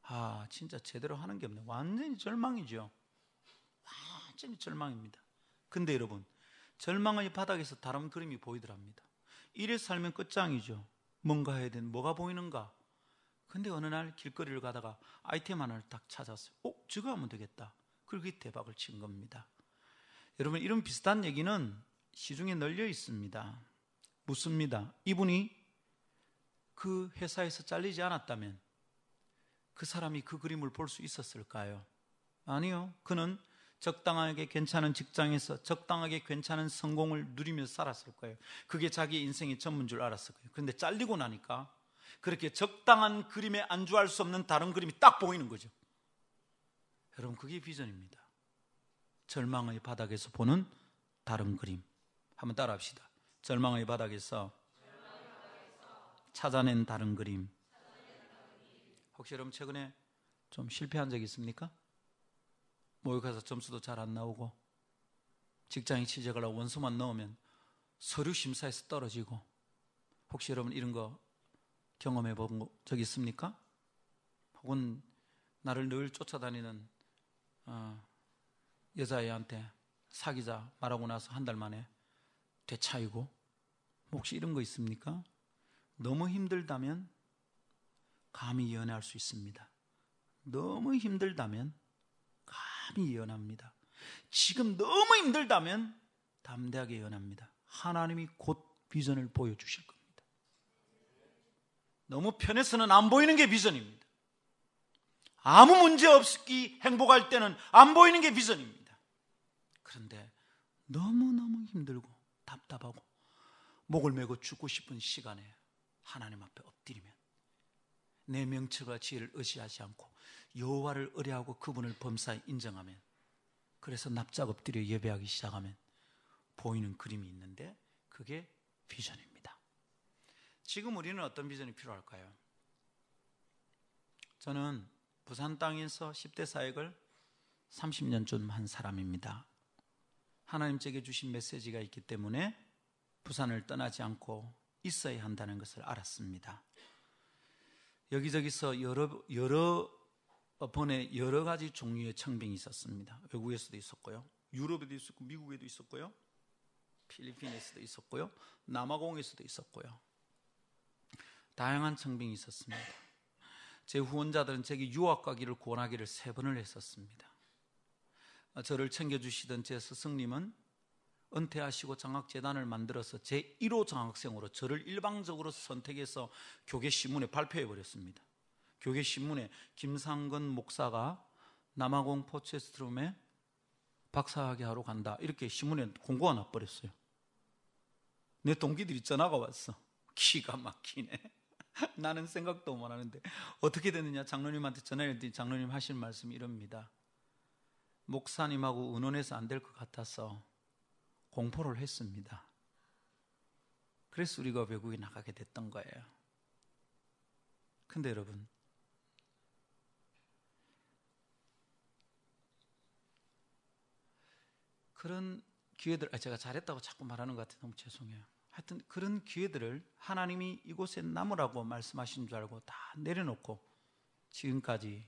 Speaker 1: 아, 진짜 제대로 하는 게 없네. 완전히 절망이죠. 완전히 절망입니다. 근데 여러분, 절망의 바닥에서 다른 그림이 보이더랍니다. 이래 살면 끝장이죠. 뭔가 해야 되는, 뭐가 보이는가? 근데 어느 날 길거리를 가다가 아이템 하나를 딱 찾았어요. 저거 하면 되겠다. 그리고 그게 대박을 친 겁니다. 여러분, 이런 비슷한 얘기는 시중에 널려 있습니다. 묻습니다. 이분이 그 회사에서 잘리지 않았다면 그 사람이 그 그림을 볼 수 있었을까요? 아니요. 그는 적당하게 괜찮은 직장에서 적당하게 괜찮은 성공을 누리면서 살았을 거예요. 그게 자기 인생의 전부인 줄 알았을 거예요. 그런데 잘리고 나니까 그렇게 적당한 그림에 안주할 수 없는 다른 그림이 딱 보이는 거죠. 여러분, 그게 비전입니다. 절망의 바닥에서 보는 다른 그림. 한번 따라합시다. 절망의 바닥에서 찾아낸 다른 그림. 혹시 여러분 최근에 좀 실패한 적 있습니까? 모의고사 점수도 잘 안 나오고 직장에 취직을 하고 원서만 넣으면 서류 심사에서 떨어지고, 혹시 여러분 이런 거 경험해 본 적 있습니까? 혹은 나를 늘 쫓아다니는 여자애한테 사귀자 말하고 나서 한 달 만에 되차이고, 혹시 이런 거 있습니까? 너무 힘들다면 감히 예언할 수 있습니다. 너무 힘들다면 감히 예언합니다. 지금 너무 힘들다면 담대하게 예언합니다. 하나님이 곧 비전을 보여주실 겁니다. 너무 편해서는 안 보이는 게 비전입니다. 아무 문제 없기 행복할 때는 안 보이는 게 비전입니다. 그런데 너무너무 힘들고 답답하고 목을 메고 죽고 싶은 시간에 하나님 앞에 엎드리면, 내 명철과 지혜를 의지하지 않고 여호와를 의뢰하고 그분을 범사에 인정하면, 그래서 납작 엎드려 예배하기 시작하면 보이는 그림이 있는데 그게 비전입니다. 지금 우리는 어떤 비전이 필요할까요? 저는 부산 땅에서 10대 사역을 30년쯤 한 사람입니다. 하나님 제게 주신 메시지가 있기 때문에 부산을 떠나지 않고 있어야 한다는 것을 알았습니다. 여기저기서 여러 번의 여러 가지 종류의 청빙이 있었습니다. 외국에서도 있었고요, 유럽에도 있었고, 미국에도 있었고요, 필리핀에서도 있었고요, 남아공에서도 있었고요. 다양한 청빙이 있었습니다. 제 후원자들은 제게 유학 가기를 권하기를 3번을 했었습니다. 저를 챙겨주시던 제 스승님은 은퇴하시고 장학재단을 만들어서 제1호 장학생으로 저를 일방적으로 선택해서 교계신문에 발표해버렸습니다. 교계신문에 김상근 목사가 남아공 포체스트룸에 박사학위 하러 간다, 이렇게 신문에 공고가 나버렸어요. 내 동기들이 전화가 왔어. 기가 막히네. 나는 생각도 못 하는데 어떻게 됐느냐, 장로님한테 전화했더니 장로님 하신 말씀이 이럽니다. 목사님하고 의논해서 안 될 것 같아서 공포를 했습니다. 그래서 우리가 외국에 나가게 됐던 거예요. 근데 여러분, 그런 기회들, 제가 잘했다고 자꾸 말하는 것 같아요. 너무 죄송해요. 하여튼 그런 기회들을 하나님이 이곳에 남으라고 말씀하신 줄 알고 다 내려놓고 지금까지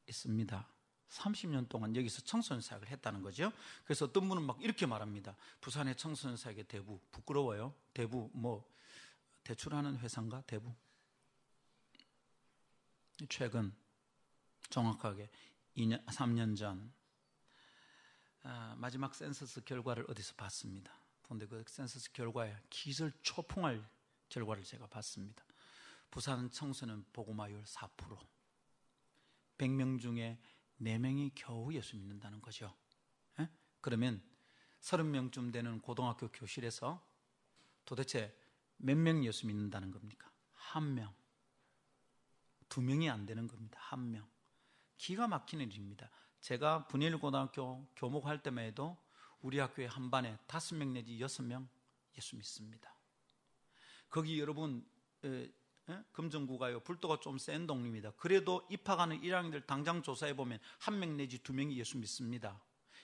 Speaker 1: 있습니다. 30년 동안 여기서 청소년 사역을 했다는 거죠. 그래서 어떤 분은 막 이렇게 말합니다. 부산의 청소년 사역의 대부, 부끄러워요. 대부 대출하는 회사인가? 대부. 최근 정확하게 3년 전 마지막 센서스 결과를 어디서 봤습니다. 그런데 그 센서스 결과에 기절 초풍할 결과를 제가 봤습니다. 부산 청소년 복음화율 4%, 100명 중에 4명이 겨우 예수 믿는다는 거죠. 그러면 30명쯤 되는 고등학교 교실에서 도대체 몇 명 예수 믿는다는 겁니까? 1명, 2명이 안 되는 겁니다. 1명. 기가 막히는 일입니다. 제가 분일고등학교 교목할 때만 해도 우리 학교에 한 반에 5명 내지 6명 예수 믿습니다. 거기 여러분 금정구가요 불도가 좀 센 동네입니다. 그래도 입학하는 1학년들 당장 조사해 보면 1명 내지 2명이 예수 믿습니다.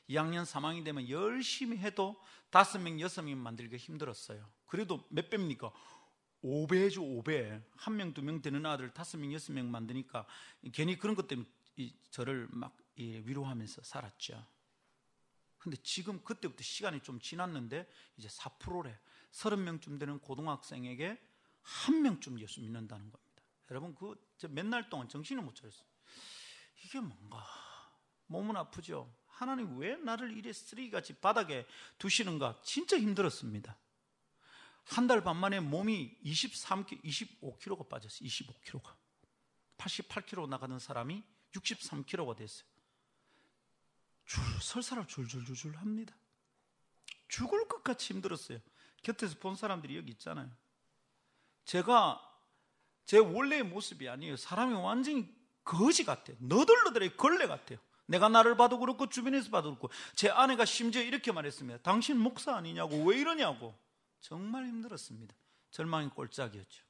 Speaker 1: 2학년 3학년이 되면 열심히 해도 5명 6명 만들기가 힘들었어요. 그래도 몇 배입니까? 5배죠. 5배. 1명 2명 되는 아들 5명 6명 만드니까 괜히 그런 것 때문에 저를 막 위로하면서 살았죠. 근데 지금 그때부터 시간이 좀 지났는데 이제 4%래. 30명쯤 되는 고등학생에게 1명쯤 예수 믿는다는 겁니다. 여러분 몇 날 동안 정신을 못 차렸어요. 이게 뭔가 몸은 아프죠. 하나님 왜 나를 이래 쓰레기같이 바닥에 두시는가 진짜 힘들었습니다. 한 달 반 만에 몸이 25kg가 빠졌어요. 25kg가 88kg 나가던 사람이 63kg가 됐어요. 설사를 줄줄줄줄 합니다. 죽을 것 같이 힘들었어요. 곁에서 본 사람들이 여기 있잖아요. 제가 제 원래의 모습이 아니에요. 사람이 완전히 거지 같아요. 너덜너덜해 걸레 같아요. 내가 나를 봐도 그렇고 주변에서 봐도 그렇고 제 아내가 심지어 이렇게 말했습니다. 당신 목사 아니냐고 왜 이러냐고. 정말 힘들었습니다. 절망의 꼴짝이었죠.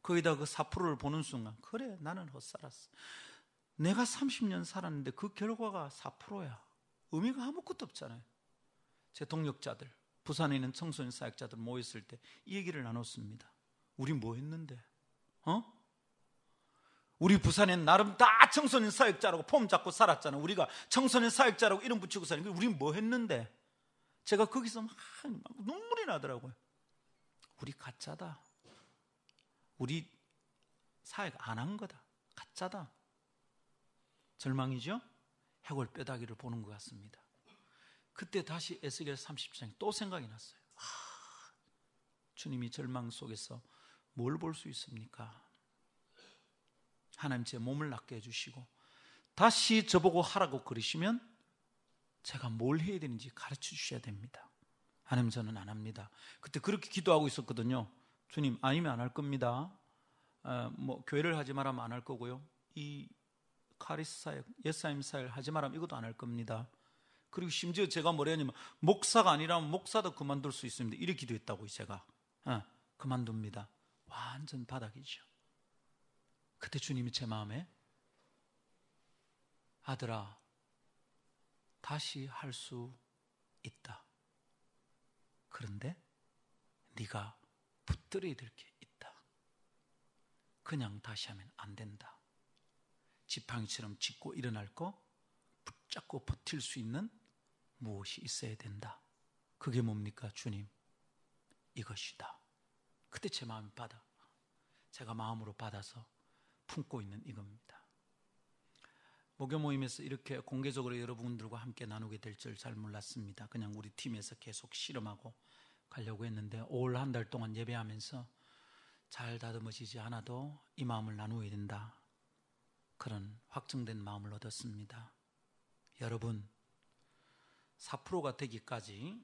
Speaker 1: 거기다 그 4%를 보는 순간 그래 나는 헛살았어. 내가 30년 살았는데 그 결과가 4%야. 의미가 아무것도 없잖아요. 제 동력자들 부산에 있는 청소년 사역자들 모였을 때 이 얘기를 나눴습니다. 우리 뭐 했는데? 우리 부산엔 나름 다 청소년 사역자라고 폼 잡고 살았잖아. 우리가 청소년 사역자라고 이름 붙이고 사니까 우리 뭐 했는데? 제가 거기서 막 눈물이 나더라고요. 우리 가짜다. 우리 사역 안 한 거다. 가짜다. 절망이죠? 해골 뼈다귀를 보는 것 같습니다. 그때 다시 에스겔 30장이 또 생각이 났어요. 주님이 절망 속에서 뭘 볼 수 있습니까? 하나님 제 몸을 낫게 해주시고 다시 저보고 하라고 그러시면 제가 뭘 해야 되는지 가르쳐 주셔야 됩니다. 하나님 저는 안 합니다. 그때 그렇게 기도하고 있었거든요. 주님 아니면 안 할 겁니다. 교회를 하지 말하면 안 할 거고요. 이 카리스 사역, 예사임 사역 하지 말하면 이것도 안 할 겁니다. 그리고 심지어 제가 뭐라 했냐면 목사가 아니라면 목사도 그만둘 수 있습니다. 이렇게 기도했다고요. 제가 그만둡니다. 완전 바닥이죠. 그때 주님이 제 마음에 아들아 다시 할 수 있다. 그런데 네가 붙들어야 될 게 있다. 그냥 다시 하면 안 된다. 지팡이처럼 짚고 일어날 거 붙잡고 버틸 수 있는 무엇이 있어야 된다. 그게 뭡니까 주님? 이것이다. 그때 제 마음이 제가 마음으로 받아서 품고 있는 이겁니다. 목요 모임에서 이렇게 공개적으로 여러분들과 함께 나누게 될 줄 잘 몰랐습니다. 그냥 우리 팀에서 계속 실험하고 가려고 했는데 올 한 달 동안 예배하면서 잘 다듬어지지 않아도 이 마음을 나누어야 된다. 그런 확정된 마음을 얻었습니다. 여러분 4%가 되기까지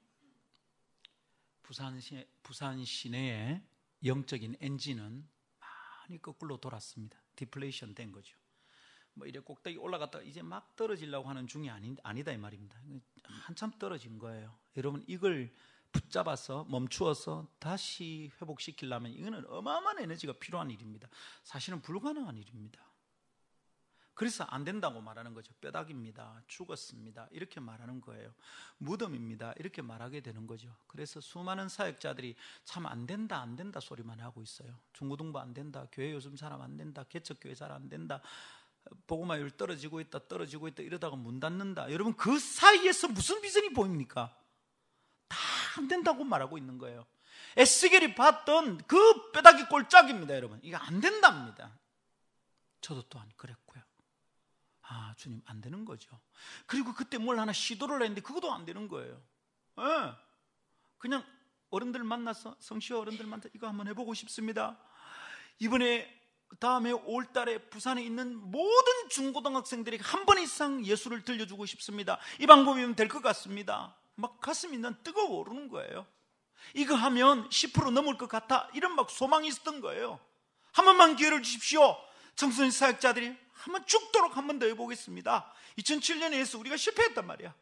Speaker 1: 부산 시내의 영적인 엔진은 많이 거꾸로 돌았습니다. 디플레이션 된 거죠. 이래 꼭대기 올라갔다가 이제 막 떨어지려고 하는 중이 아니다 이 말입니다. 한참 떨어진 거예요. 여러분 이걸 붙잡아서 멈추어서 다시 회복시키려면 이거는 어마어마한 에너지가 필요한 일입니다. 사실은 불가능한 일입니다. 그래서 안 된다고 말하는 거죠. 뼈다귀입니다. 죽었습니다. 이렇게 말하는 거예요. 무덤입니다. 이렇게 말하게 되는 거죠. 그래서 수많은 사역자들이 참 안 된다 안 된다 소리만 하고 있어요. 중고등부 안 된다. 교회 요즘 잘 안 된다. 개척교회 잘 안 된다. 복음화율 떨어지고 있다 이러다가 문 닫는다. 여러분 그 사이에서 무슨 비전이 보입니까? 다 안 된다고 말하고 있는 거예요. 에스겔이 봤던 그 뼈다귀 꼴짝입니다. 여러분 이거 안 된답니다. 저도 또한 그랬고요. 주님 안 되는 거죠. 그리고 그때 뭘 하나 시도를 했는데 그것도 안 되는 거예요. 그냥 어른들 만나서 성시어 어른들 만나서 이거 한번 해보고 싶습니다. 다음에 5월달에 부산에 있는 모든 중고등학생들에게 한 번 이상 예수를 들려주고 싶습니다. 이 방법이면 될 것 같습니다. 막 가슴이 난 뜨거워 오르는 거예요. 이거 하면 10% 넘을 것 같아. 이런 막 소망이 있었던 거예요. 한 번만 기회를 주십시오. 청소년 사역자들이 한번 죽도록 한 번 더 해보겠습니다. 2007년에 해서 우리가 실패했단 말이야.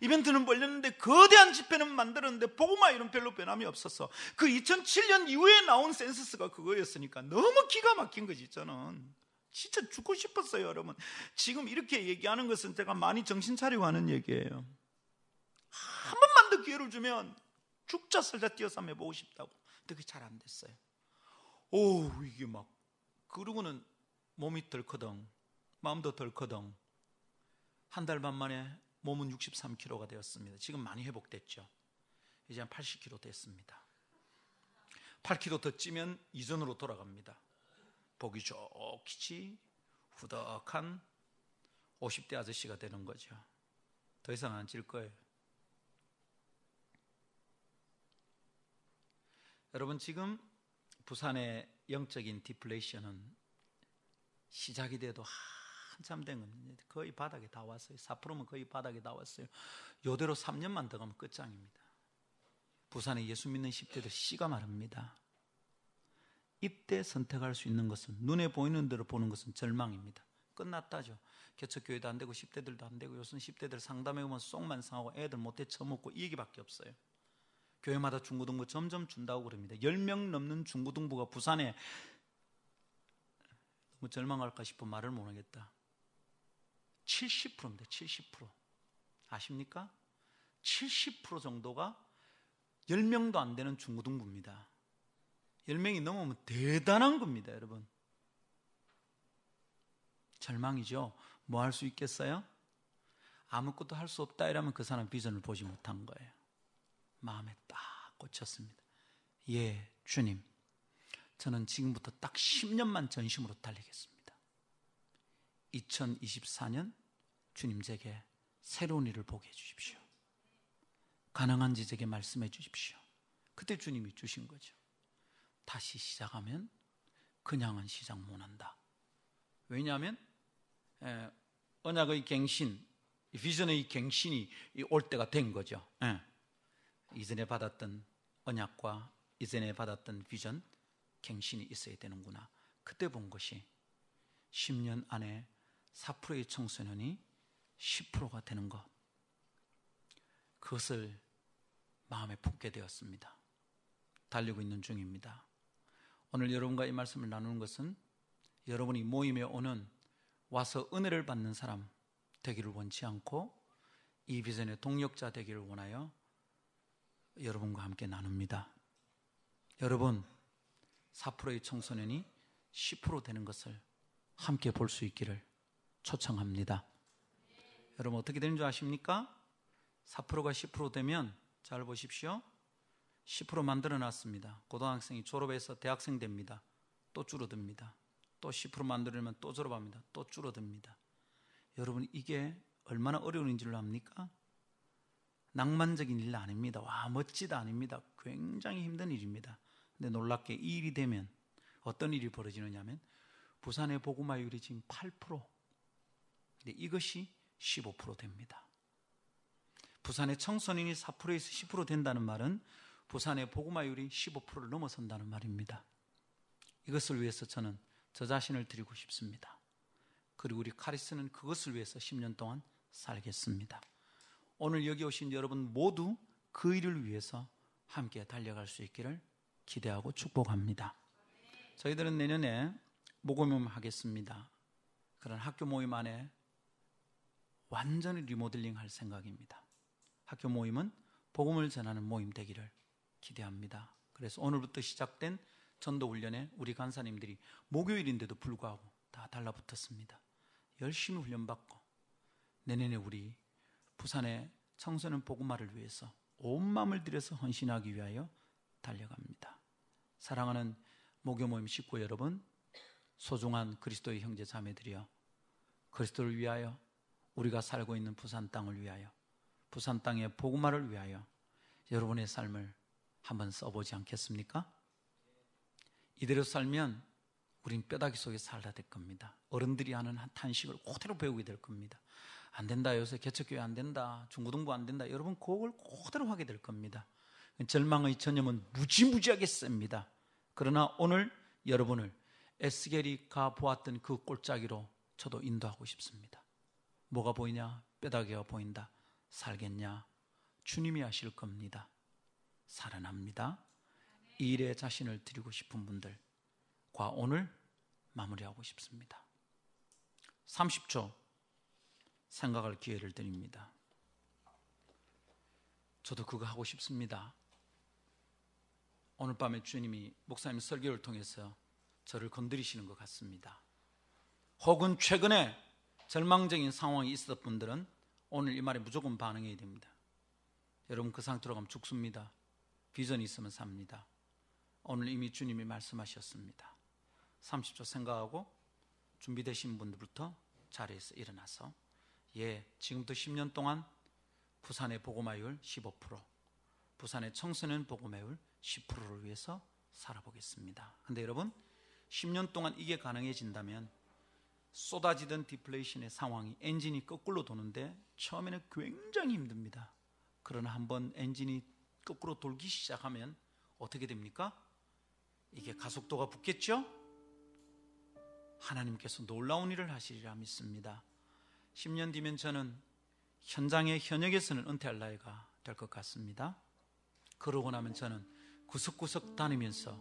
Speaker 1: 이벤트는 벌렸는데 거대한 집회는 만들었는데 복음화 이런 별로 변함이 없었어. 그 2007년 이후에 나온 센서스가 그거였으니까 너무 기가 막힌 거지. 저는 진짜 죽고 싶었어요. 여러분, 지금 이렇게 얘기하는 것은 제가 많이 정신 차리고 하는 얘기예요. 한 번만 더 기회를 주면 죽자 살자 뛰어서 한번 해보고 싶다고. 근데 그게 잘 안 됐어요. 이게 막 그러고는 몸이 덜커덩, 마음도 덜커덩. 한 달 반 만에 몸은 63kg가 되었습니다. 지금 많이 회복됐죠. 이제 한 80kg 됐습니다. 8kg 더 찌면 이전으로 돌아갑니다. 보기 좋기지 후덕한 50대 아저씨가 되는 거죠. 더 이상 안 찔 거예요. 여러분, 지금 부산의 영적인 디플레이션은 시작이 돼도 한참 된 겁니다. 거의 바닥에 다 왔어요. 4%면 거의 바닥에 다 왔어요. 이대로 3년만 더 가면 끝장입니다. 부산에 예수 믿는 10대들 씨가 마릅니다. 입대 선택할 수 있는 것은, 눈에 보이는 대로 보는 것은 절망입니다. 끝났다죠. 개척교회도 안 되고 10대들도 안 되고 요즘 10대들 상담해 보면 속만 상하고 애들 못해 처먹고 이 얘기밖에 없어요. 교회마다 중고등부 점점 준다고 그럽니다. 10명 넘는 중고등부가 부산에, 너무 절망할까 싶어 말을 못하겠다. 70%입니다. 70%. 아십니까? 70% 정도가 10명도 안 되는 중고등부입니다. 10명이 넘으면 대단한 겁니다, 여러분. 절망이죠. 뭐 할 수 있겠어요? 아무것도 할 수 없다 이러면 그 사람 비전을 보지 못한 거예요. 마음에 딱 꽂혔습니다. 예, 주님, 저는 지금부터 딱 10년만 전심으로 달리겠습니다. 2024년 주님 제게 새로운 일을 보게 해주십시오. 가능한지 제게 말씀해 주십시오. 그때 주님이 주신 거죠. 다시 시작하면 그냥은 시작 못한다. 왜냐하면 언약의 갱신, 비전의 갱신이 올 때가 된 거죠. 이전에 받았던 언약과 이전에 받았던 비전 갱신이 있어야 되는구나. 그때 본 것이 10년 안에 4%의 청소년이 10%가 되는 것, 그것을 마음에 품게 되었습니다. 달리고 있는 중입니다. 오늘 여러분과 이 말씀을 나누는 것은 여러분이 모임에 오는, 와서 은혜를 받는 사람 되기를 원치 않고 이 비전의 동력자 되기를 원하여 여러분과 함께 나눕니다. 여러분, 4%의 청소년이 10% 되는 것을 함께 볼 수 있기를 초청합니다. 여러분, 어떻게 되는 줄 아십니까? 4%가 10% 되면 잘 보십시오. 10% 만들어 놨습니다. 고등학생이 졸업해서 대학생 됩니다. 또 줄어듭니다. 또 10% 만들면 또 졸업합니다. 또 줄어듭니다. 여러분, 이게 얼마나 어려운 일을 압니까? 낭만적인 일 아닙니다. 와, 멋지다 아닙니다. 굉장히 힘든 일입니다. 근데 놀랍게 이 일이 되면 어떤 일이 벌어지느냐면 부산의 복음화율이 지금 8%. 근데 이것이 15% 됩니다. 부산의 청소년이 4%에서 10% 된다는 말은 부산의 복음화율이 15%를 넘어선다는 말입니다. 이것을 위해서 저는 저 자신을 드리고 싶습니다. 그리고 우리 카리스는 그것을 위해서 10년 동안 살겠습니다. 오늘 여기 오신 여러분 모두 그 일을 위해서 함께 달려갈 수 있기를 기대하고 축복합니다. 저희들은 내년에 모금 하겠습니다. 그런 학교 모임 안에 완전히 리모델링 할 생각입니다. 학교 모임은 복음을 전하는 모임 되기를 기대합니다. 그래서 오늘부터 시작된 전도훈련에 우리 간사님들이 목요일인데도 불구하고 다 달라붙었습니다. 열심히 훈련받고 내년에 우리 부산의 청소년 복음화를 위해서 온 마음을 들여서 헌신하기 위하여 달려갑니다. 사랑하는 목요 모임 식구 여러분, 소중한 그리스도의 형제 자매들이여, 그리스도를 위하여, 우리가 살고 있는 부산 땅을 위하여, 부산 땅의 복음화를 위하여 여러분의 삶을 한번 써보지 않겠습니까? 이대로 살면 우린 뼈다귀 속에 살다 될 겁니다. 어른들이 하는 탄식을 그대로 배우게 될 겁니다. 안 된다, 요새 개척교회 안 된다, 중고등부 안 된다, 여러분 그걸 그대로 하게 될 겁니다. 절망의 전염은 무지무지하게 셉니다. 그러나 오늘 여러분을 에스겔이 가보았던 그 골짜기로 저도 인도하고 싶습니다. 뭐가 보이냐? 뼈다귀가 보인다. 살겠냐? 주님이 하실 겁니다. 살아납니다. 이 일에 자신을 드리고 싶은 분들과 오늘 마무리하고 싶습니다. 30초 생각할 기회를 드립니다. 저도 그거 하고 싶습니다. 오늘 밤에 주님이 목사님 설교를 통해서 저를 건드리시는 것 같습니다. 혹은 최근에 절망적인 상황이 있었던 분들은 오늘 이 말에 무조건 반응해야 됩니다. 여러분 그 상태로 가면 죽습니다. 비전이 있으면 삽니다. 오늘 이미 주님이 말씀하셨습니다. 30초 생각하고 준비되신 분들부터 자리에서 일어나서 지금부터 10년 동안 부산의 복음화율 15%, 부산의 청소년 복음화율 10%를 위해서 살아보겠습니다. 근데 여러분 10년 동안 이게 가능해진다면 쏟아지던 디플레이션의 상황이 엔진이 거꾸로 도는데 처음에는 굉장히 힘듭니다. 그러나 한번 엔진이 거꾸로 돌기 시작하면 어떻게 됩니까? 이게 가속도가 붙겠죠? 하나님께서 놀라운 일을 하시리라 믿습니다. 10년 뒤면 저는 현장의 현역에서는 은퇴할 나이가 될 것 같습니다. 그러고 나면 저는 구석구석 다니면서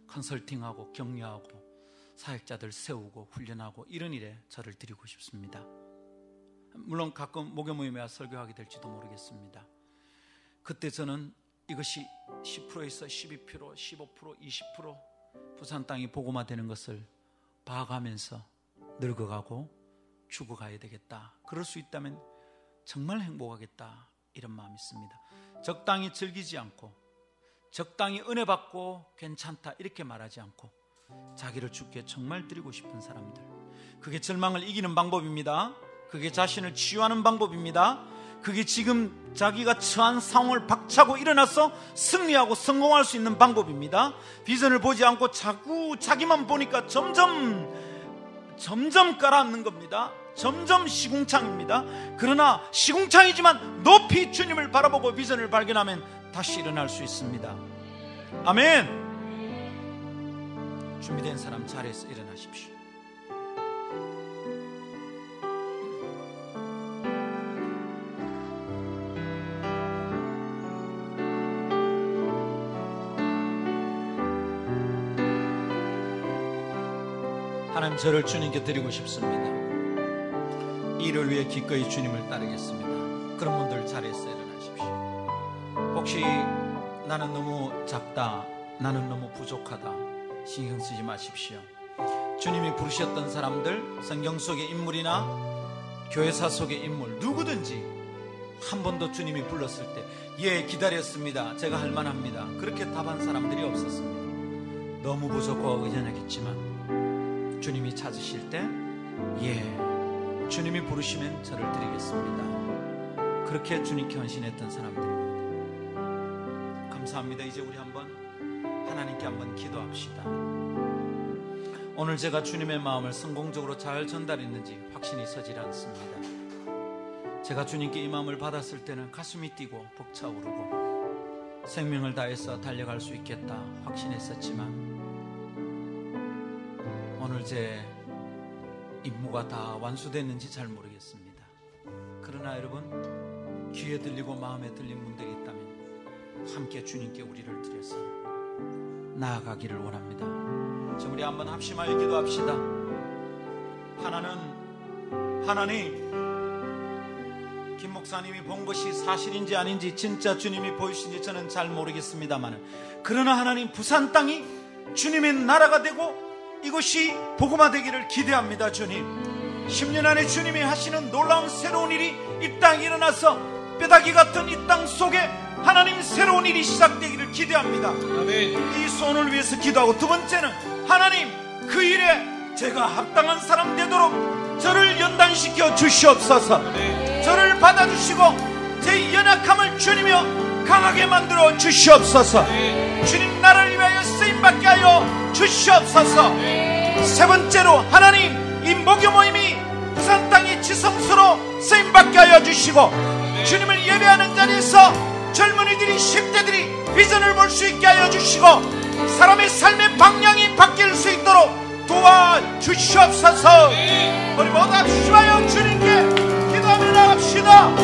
Speaker 1: 컨설팅하고 격려하고 사역자들 세우고 훈련하고 이런 일에 저를 드리고 싶습니다. 물론 가끔 목요 모임에 와 설교하게 될지도 모르겠습니다. 그때 저는 이것이 10%에서 12%, 15%, 20% 부산 땅이 복음화되는 것을 봐가면서 늙어가고 죽어가야 되겠다. 그럴 수 있다면 정말 행복하겠다 이런 마음이 있습니다. 적당히 즐기지 않고 적당히 은혜 받고 괜찮다 이렇게 말하지 않고 자기를 주께 정말 드리고 싶은 사람들, 그게 절망을 이기는 방법입니다. 그게 자신을 치유하는 방법입니다. 그게 지금 자기가 처한 상황을 박차고 일어나서 승리하고 성공할 수 있는 방법입니다. 비전을 보지 않고 자꾸 자기만 보니까 점점 가라앉는 겁니다. 점점 시궁창입니다. 그러나 시궁창이지만 높이 주님을 바라보고 비전을 발견하면 다시 일어날 수 있습니다. 아멘. 준비된 사람 자리에서 일어나십시오. 하나님, 저를 주님께 드리고 싶습니다. 이를 위해 기꺼이 주님을 따르겠습니다. 그런 분들 자리에서 일어나십시오. 혹시 나는 너무 작다, 나는 너무 부족하다 신경 쓰지 마십시오. 주님이 부르셨던 사람들, 성경 속의 인물이나 교회사 속의 인물 누구든지 한 번도 주님이 불렀을 때 기다렸습니다, 제가 할 만합니다 그렇게 답한 사람들이 없었습니다. 너무 부족하고 의연하겠지만 주님이 찾으실 때 주님이 부르시면 저를 드리겠습니다. 그렇게 주님께 헌신했던 사람들입니다. 감사합니다. 이제 우리 한번 하나님께 한번 기도합시다. 오늘 제가 주님의 마음을 성공적으로 잘 전달했는지 확신이 서질 않습니다. 제가 주님께 이 마음을 받았을 때는 가슴이 뛰고 벅차오르고 생명을 다해서 달려갈 수 있겠다 확신했었지만 오늘 제 임무가 다 완수됐는지 잘 모르겠습니다. 그러나 여러분, 귀에 들리고 마음에 들린 분들이 있다면 함께 주님께 우리를 드려서 나아가기를 원합니다. 자, 우리 한번 합심하여 기도합시다. 하나님, 김 목사님이 본 것이 사실인지 아닌지 진짜 주님이 보이신지 저는 잘 모르겠습니다만, 그러나 하나님, 부산 땅이 주님의 나라가 되고 이것이 복음화되기를 기대합니다. 주님, 10년 안에 주님이 하시는 놀라운 새로운 일이 이 땅에 일어나서 뼈다귀 같은 이 땅 속에 하나님 새로운 일이 시작되기를 기대합니다. 아멘. 이 소원을 위해서 기도하고, 두 번째는 하나님, 그 일에 제가 합당한 사람 되도록 저를 연단시켜 주시옵소서. 아멘. 저를 받아주시고 제 연약함을 주님이여 강하게 만들어 주시옵소서. 아멘. 주님 나라를 위하여 쓰임받게 하여 주시옵소서. 아멘. 세 번째로 하나님, 이 목요 모임이 부산 땅이 지성소로 쓰임받게 하여 주시고, 아멘. 주님을 예배하는 자리에서 젊은이들이 10대들이 비전을 볼 수 있게 하여 주시고 사람의 삶의 방향이 바뀔 수 있도록 도와주시옵소서. 우리 모두 합심하여 주님께 기도하며 나갑시다.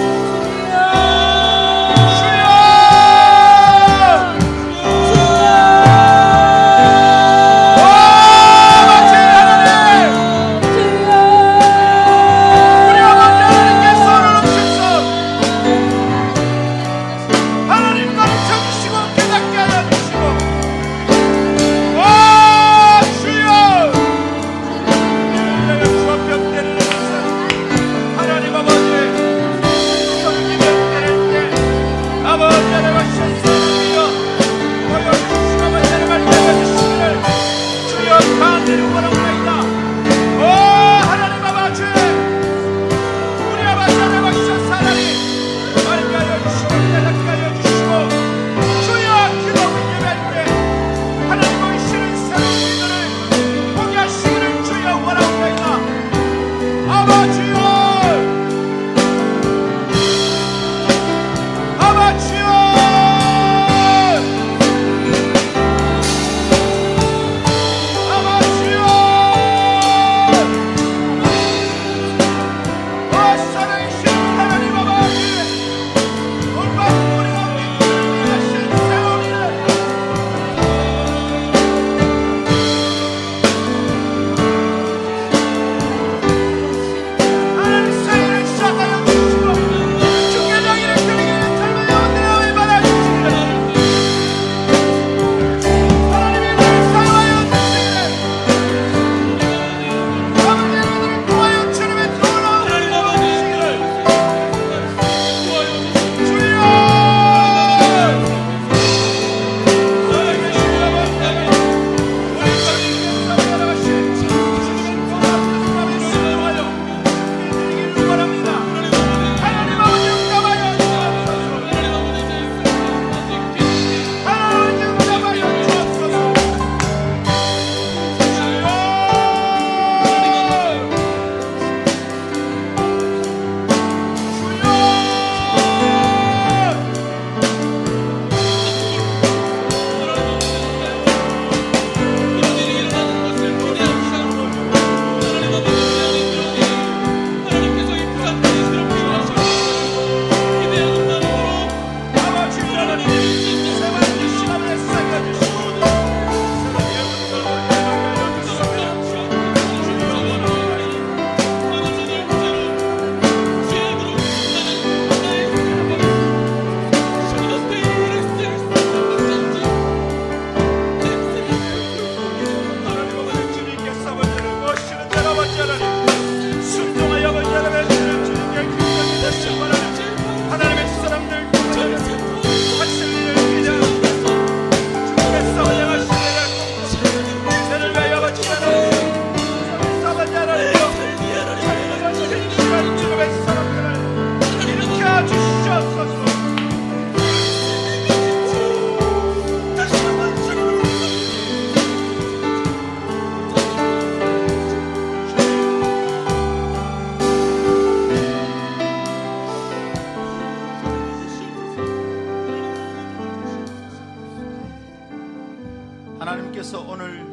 Speaker 1: 하나님께서 오늘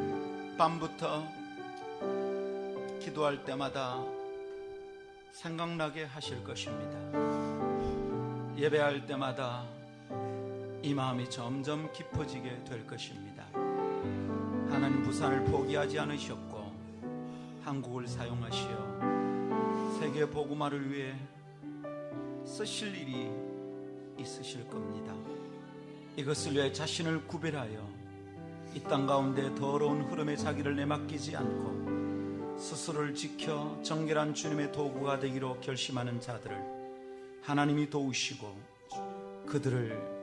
Speaker 1: 밤부터 기도할 때마다 생각나게 하실 것입니다. 예배할 때마다 이 마음이 점점 깊어지게 될 것입니다. 하나님 부산을 포기하지 않으셨고 한국을 사용하시어 세계 복음화를 위해 쓰실 일이 있으실 겁니다. 이것을 위해 자신을 구별하여 이 땅 가운데 더러운 흐름에 자기를 내맡기지 않고 스스로를 지켜 정결한 주님의 도구가 되기로 결심하는 자들을 하나님이 도우시고 그들을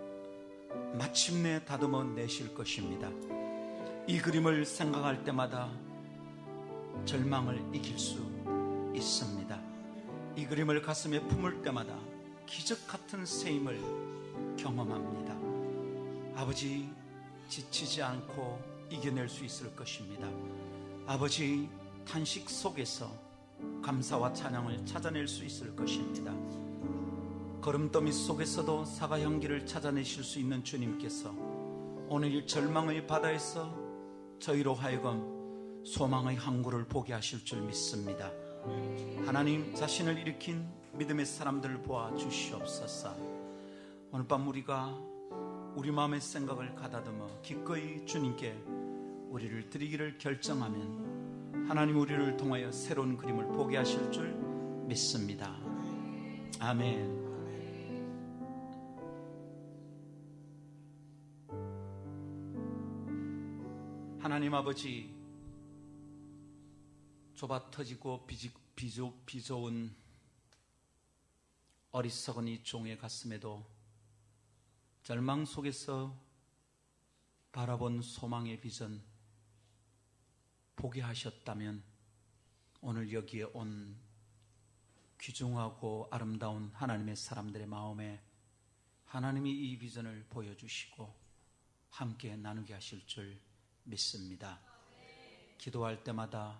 Speaker 1: 마침내 다듬어 내실 것입니다. 이 그림을 생각할 때마다 절망을 이길 수 있습니다. 이 그림을 가슴에 품을 때마다 기적 같은 새힘을 경험합니다. 아버지, 지치지 않고 이겨낼 수 있을 것입니다. 아버지, 탄식 속에서 감사와 찬양을 찾아낼 수 있을 것입니다. 걸음더미 속에서도 사과 향기를 찾아내실 수 있는 주님께서 오늘 이 절망의 바다에서 저희로 하여금 소망의 항구를 보게 하실 줄 믿습니다. 하나님, 자신을 일으킨 믿음의 사람들을 보아 주시옵소서. 오늘 밤 우리가 우리 마음의 생각을 가다듬어 기꺼이 주님께 우리를 드리기를 결정하면 하나님 우리를 통하여 새로운 그림을 보게 하실 줄 믿습니다. 아멘. 하나님 아버지, 좁아 터지고 비좁은 어리석은 이 종의 가슴에도 절망 속에서 바라본 소망의 비전 보게 하셨다면 오늘 여기에 온 귀중하고 아름다운 하나님의 사람들의 마음에 하나님이 이 비전을 보여주시고 함께 나누게 하실 줄 믿습니다. 기도할 때마다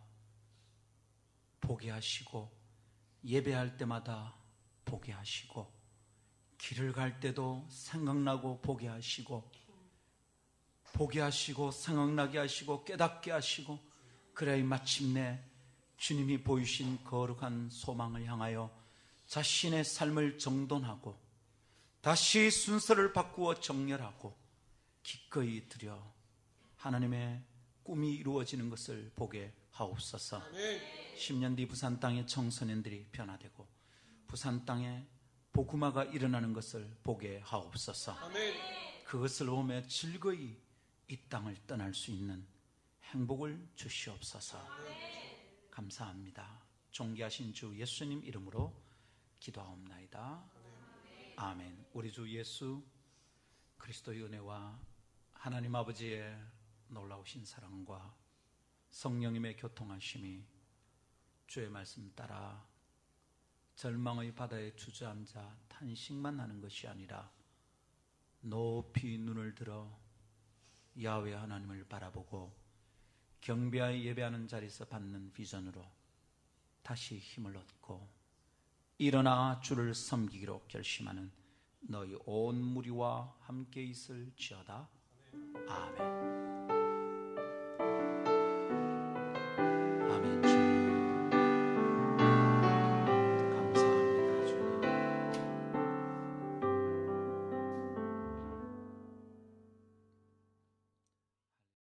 Speaker 1: 보게 하시고 예배할 때마다 보게 하시고 길을 갈 때도 생각나고 보게 하시고 생각나게 하시고 깨닫게 하시고 그래야 마침내 주님이 보이신 거룩한 소망을 향하여 자신의 삶을 정돈하고 다시 순서를 바꾸어 정렬하고 기꺼이 드려 하나님의 꿈이 이루어지는 것을 보게 하옵소서. 10년 뒤 부산 땅의 청소년들이 변화되고 부산 땅에 복음화가 일어나는 것을 보게 하옵소서. 그것을 보며 즐거이 이 땅을 떠날 수 있는 행복을 주시옵소서. 감사합니다. 존귀하신 주 예수님 이름으로 기도하옵나이다. 아멘. 우리 주 예수 그리스도의 은혜와 하나님 아버지의 놀라우신 사랑과 성령님의 교통하심이 주의 말씀 따라 절망의 바다에 주저앉아 탄식만 하는 것이 아니라 높이 눈을 들어 야훼 하나님을 바라보고 경배하여 예배하는 자리에서 받는 비전으로 다시 힘을 얻고 일어나 주를 섬기기로 결심하는 너희 온 무리와 함께 있을지어다. 아멘.